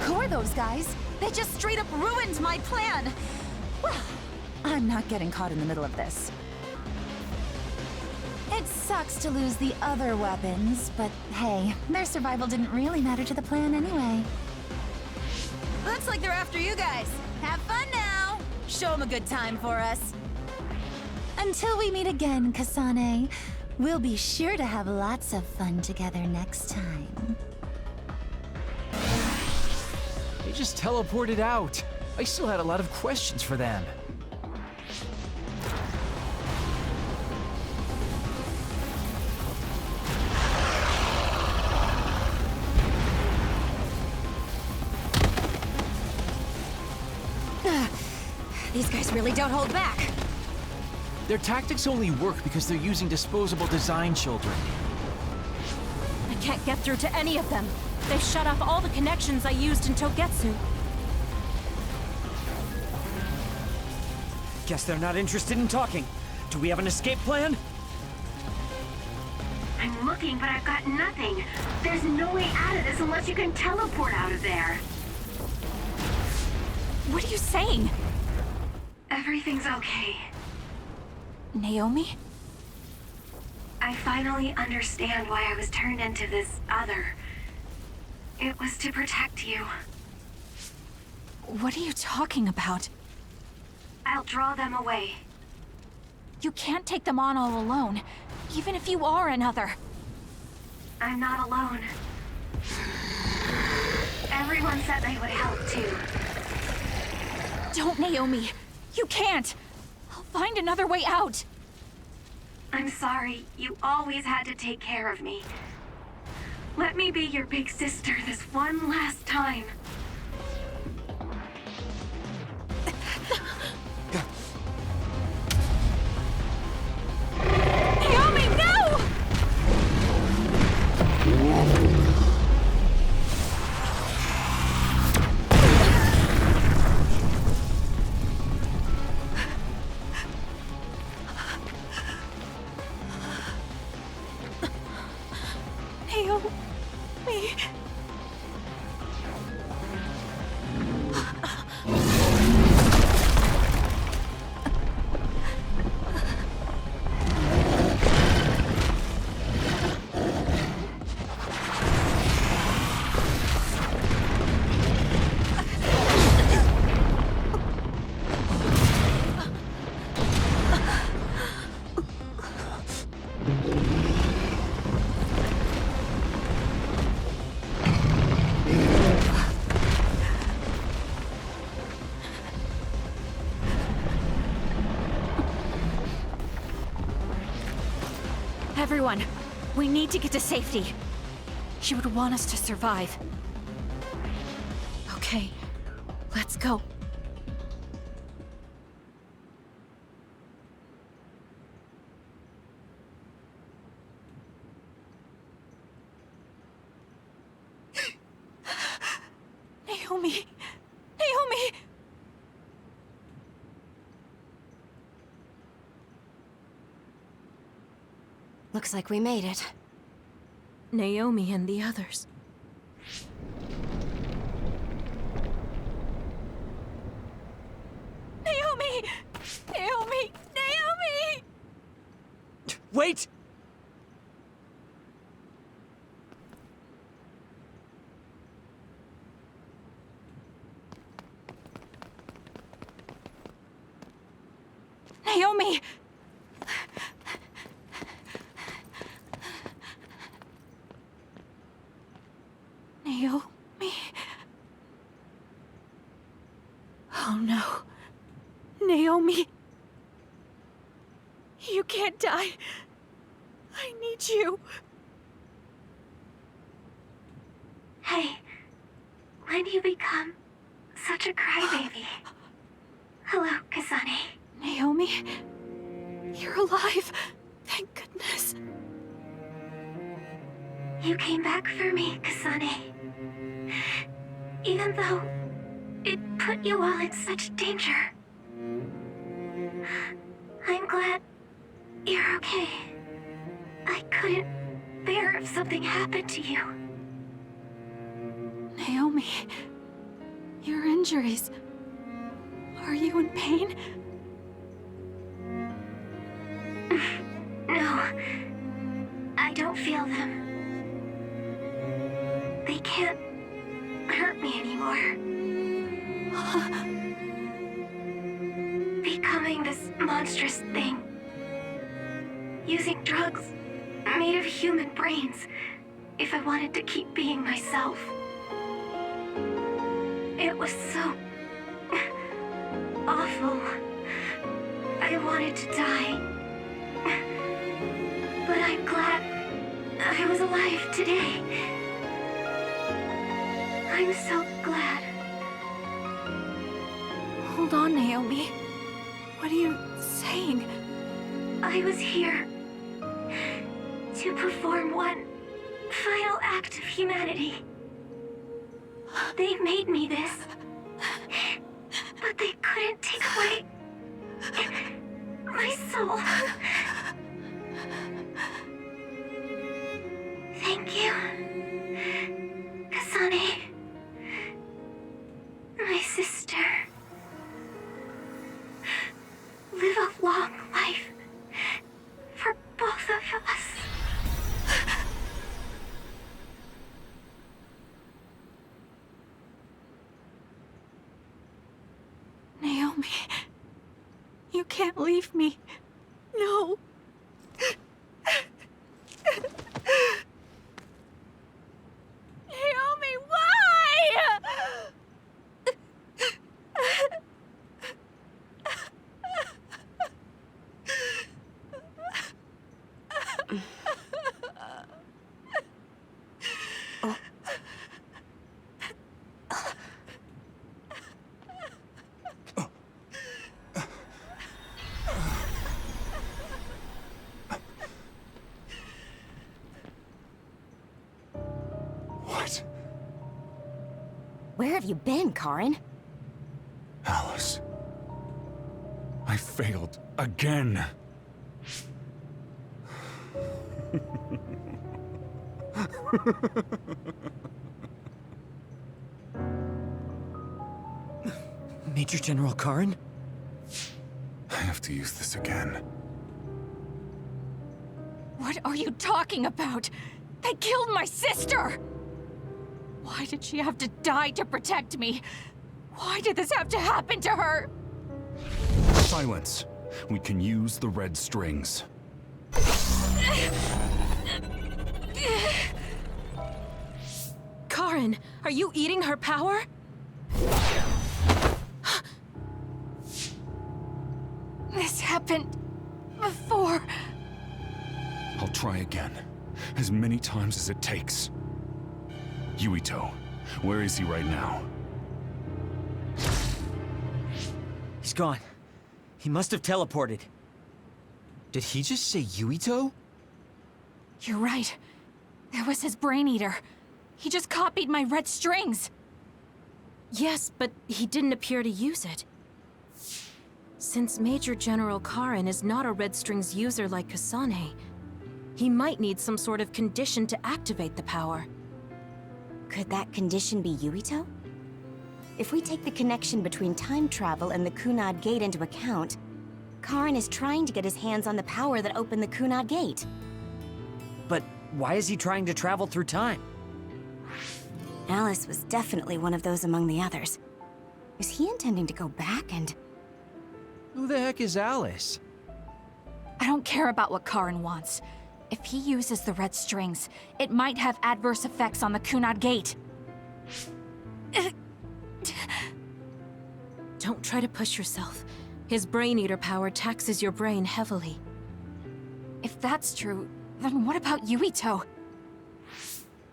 Who are those guys? They just straight up ruined my plan! Well, I'm not getting caught in the middle of this. It sucks to lose the other weapons, but hey, their survival didn't really matter to the plan anyway. Looks like they're after you guys. Have fun now! Show him a good time for us. Until we meet again, Kasane. We'll be sure to have lots of fun together next time. They just teleported out. I still had a lot of questions for them. These guys really don't hold back. Their tactics only work because they're using disposable design children. I can't get through to any of them. They've shut off all the connections I used in Togetsu. Guess they're not interested in talking. Do we have an escape plan? I'm looking, but I've got nothing. There's no way out of this unless you can teleport out of there. What are you saying? Everything's okay. Naomi? I finally understand why I was turned into this other. It was to protect you. What are you talking about? I'll draw them away. You can't take them on all alone, even if you are another. I'm not alone. Everyone said they would help too. Don't, Naomi. You can't. I'll find another way out. I'm sorry. You always had to take care of me. Let me be your big sister this one last time. Naomi, no! Naomi. Everyone, we need to get to safety. She would want us to survive. Okay, let's go. Naomi! Naomi! Looks like we made it. Naomi and the others. Naomi! Naomi! Naomi! Wait! Naomi! Naomi? Oh no. Naomi. You can't die. I need you. Hey, when do you become such a crybaby? Hello, Kasane. Naomi? You're alive. Thank goodness. You came back for me, Kasane. Even though it put you all in such danger. I'm glad you're okay. I couldn't bear if something happened to you. Naomi, your injuries. Are you in pain? No, I don't feel them. They can't hurt me anymore. doing this monstrous thing. Using drugs made of human brains if I wanted to keep being myself. It was so awful. I wanted to die. But I'm glad I was alive today. I'm so glad. Hold on, Naomi. What are you saying? I was here to perform one final act of humanity. They made me this, but they couldn't take away my soul. Thank you, Kasane, my sister. Live a long life for both of us. Naomi, you can't leave me. No. Naomi, why? What? Where have you been, Karin? Alice. I failed again. Major General Karin? I have to use this again. What are you talking about? They killed my sister! Why did she have to die to protect me? Why did this have to happen to her? Silence. We can use the red strings. Karin, are you eating her power? This happened before. I'll try again. As many times as it takes. Yuito, where is he right now? He's gone. He must have teleported. Did he just say Yuito? You're right. There was his brain eater. He just copied my red strings. Yes, but he didn't appear to use it. Since Major General Karin is not a Red Strings user like Kasane, he might need some sort of condition to activate the power. Could that condition be Yuito? If we take the connection between time travel and the Kunad Gate into account, Karin is trying to get his hands on the power that opened the Kunad Gate. But why is he trying to travel through time? Alice was definitely one of those among the others. Is he intending to go back and... Who the heck is Alice? I don't care about what Karin wants. If he uses the red strings, it might have adverse effects on the Kunad Gate. Don't try to push yourself. His brain eater power taxes your brain heavily. If that's true, then what about Yuito?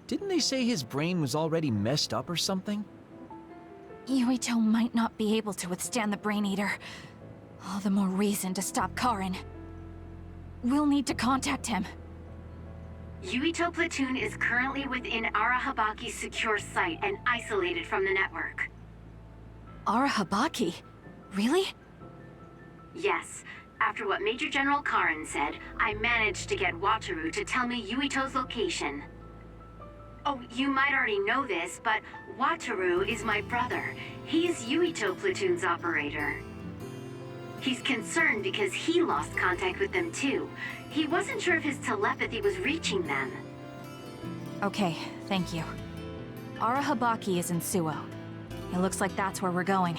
Didn't they say his brain was already messed up or something? Yuito might not be able to withstand the brain eater. All the more reason to stop Karin. We'll need to contact him. Yuito Platoon is currently within Arahabaki's secure site and isolated from the network. Arahabaki? Really? Yes. After what Major General Karin said, I managed to get Wataru to tell me Yuito's location. Oh, you might already know this, but Wataru is my brother. He's Yuito Platoon's operator. He's concerned because he lost contact with them too. He wasn't sure if his telepathy was reaching them. Okay, thank you. Arahabaki is in Suo. It looks like that's where we're going.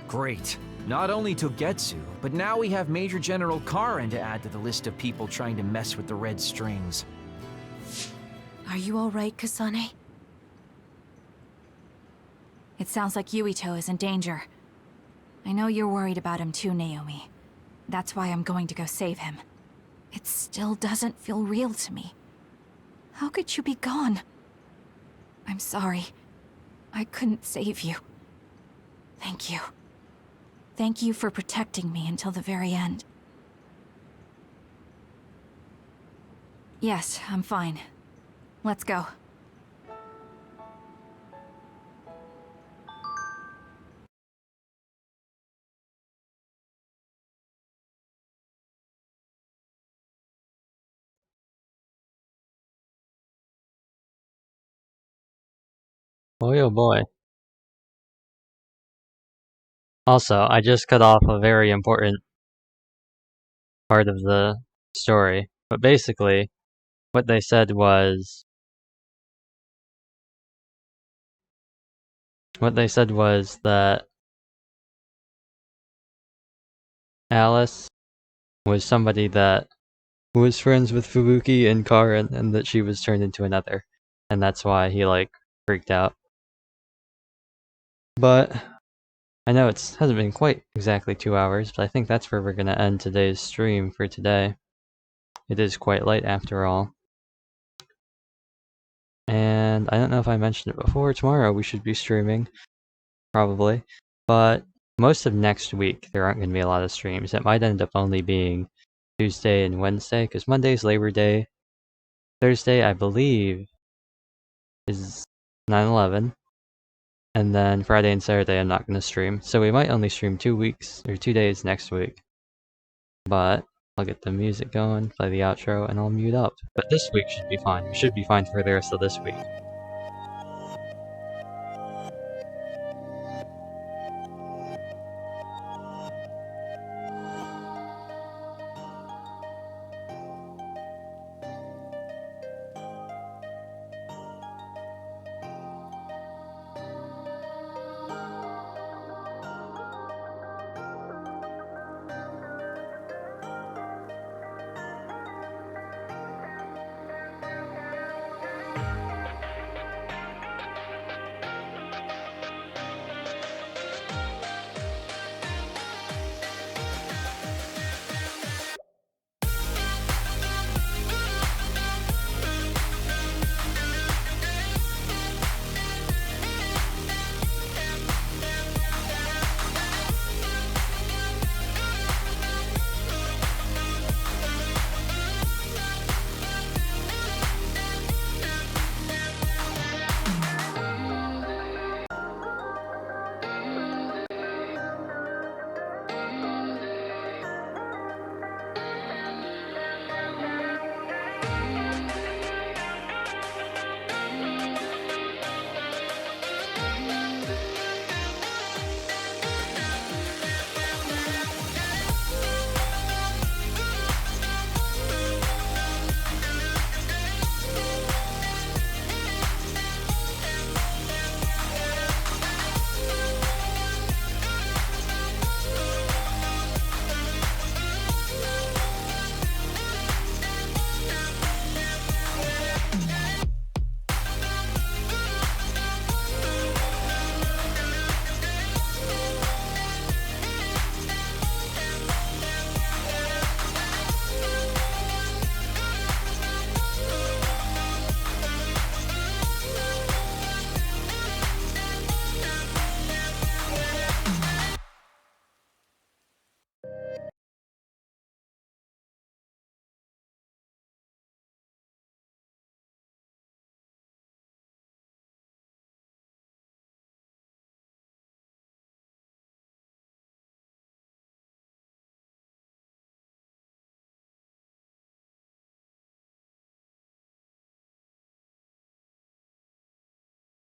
Great. Not only Togetsu, but now we have Major General Karen to add to the list of people trying to mess with the red strings. Are you alright, Kasane? It sounds like Yuito is in danger. I know you're worried about him too, Naomi. That's why I'm going to go save him. It still doesn't feel real to me. How could you be gone? I'm sorry. I couldn't save you. Thank you. Thank you for protecting me until the very end. Yes, I'm fine. Let's go. Boy, oh boy. Also, I just cut off a very important part of the story, but basically, what they said was... What they said was that Alice was somebody that was friends with Fubuki and Karen, and that she was turned into another. And that's why he, like, freaked out. But I know it hasn't been quite exactly 2 hours, but I think that's where we're gonna end today's stream for today. It is quite late after all. And I don't know if I mentioned it before, tomorrow we should be streaming. Probably. But most of next week, there aren't gonna be a lot of streams. It might end up only being Tuesday and Wednesday, because Monday's Labor Day. Thursday, I believe, is 9/11. And then Friday and Saturday I'm not gonna stream. So we might only stream 2 weeks, or 2 days next week. But I'll get the music going, play the outro, and I'll mute up. But this week should be fine. We should be fine for the rest of this week.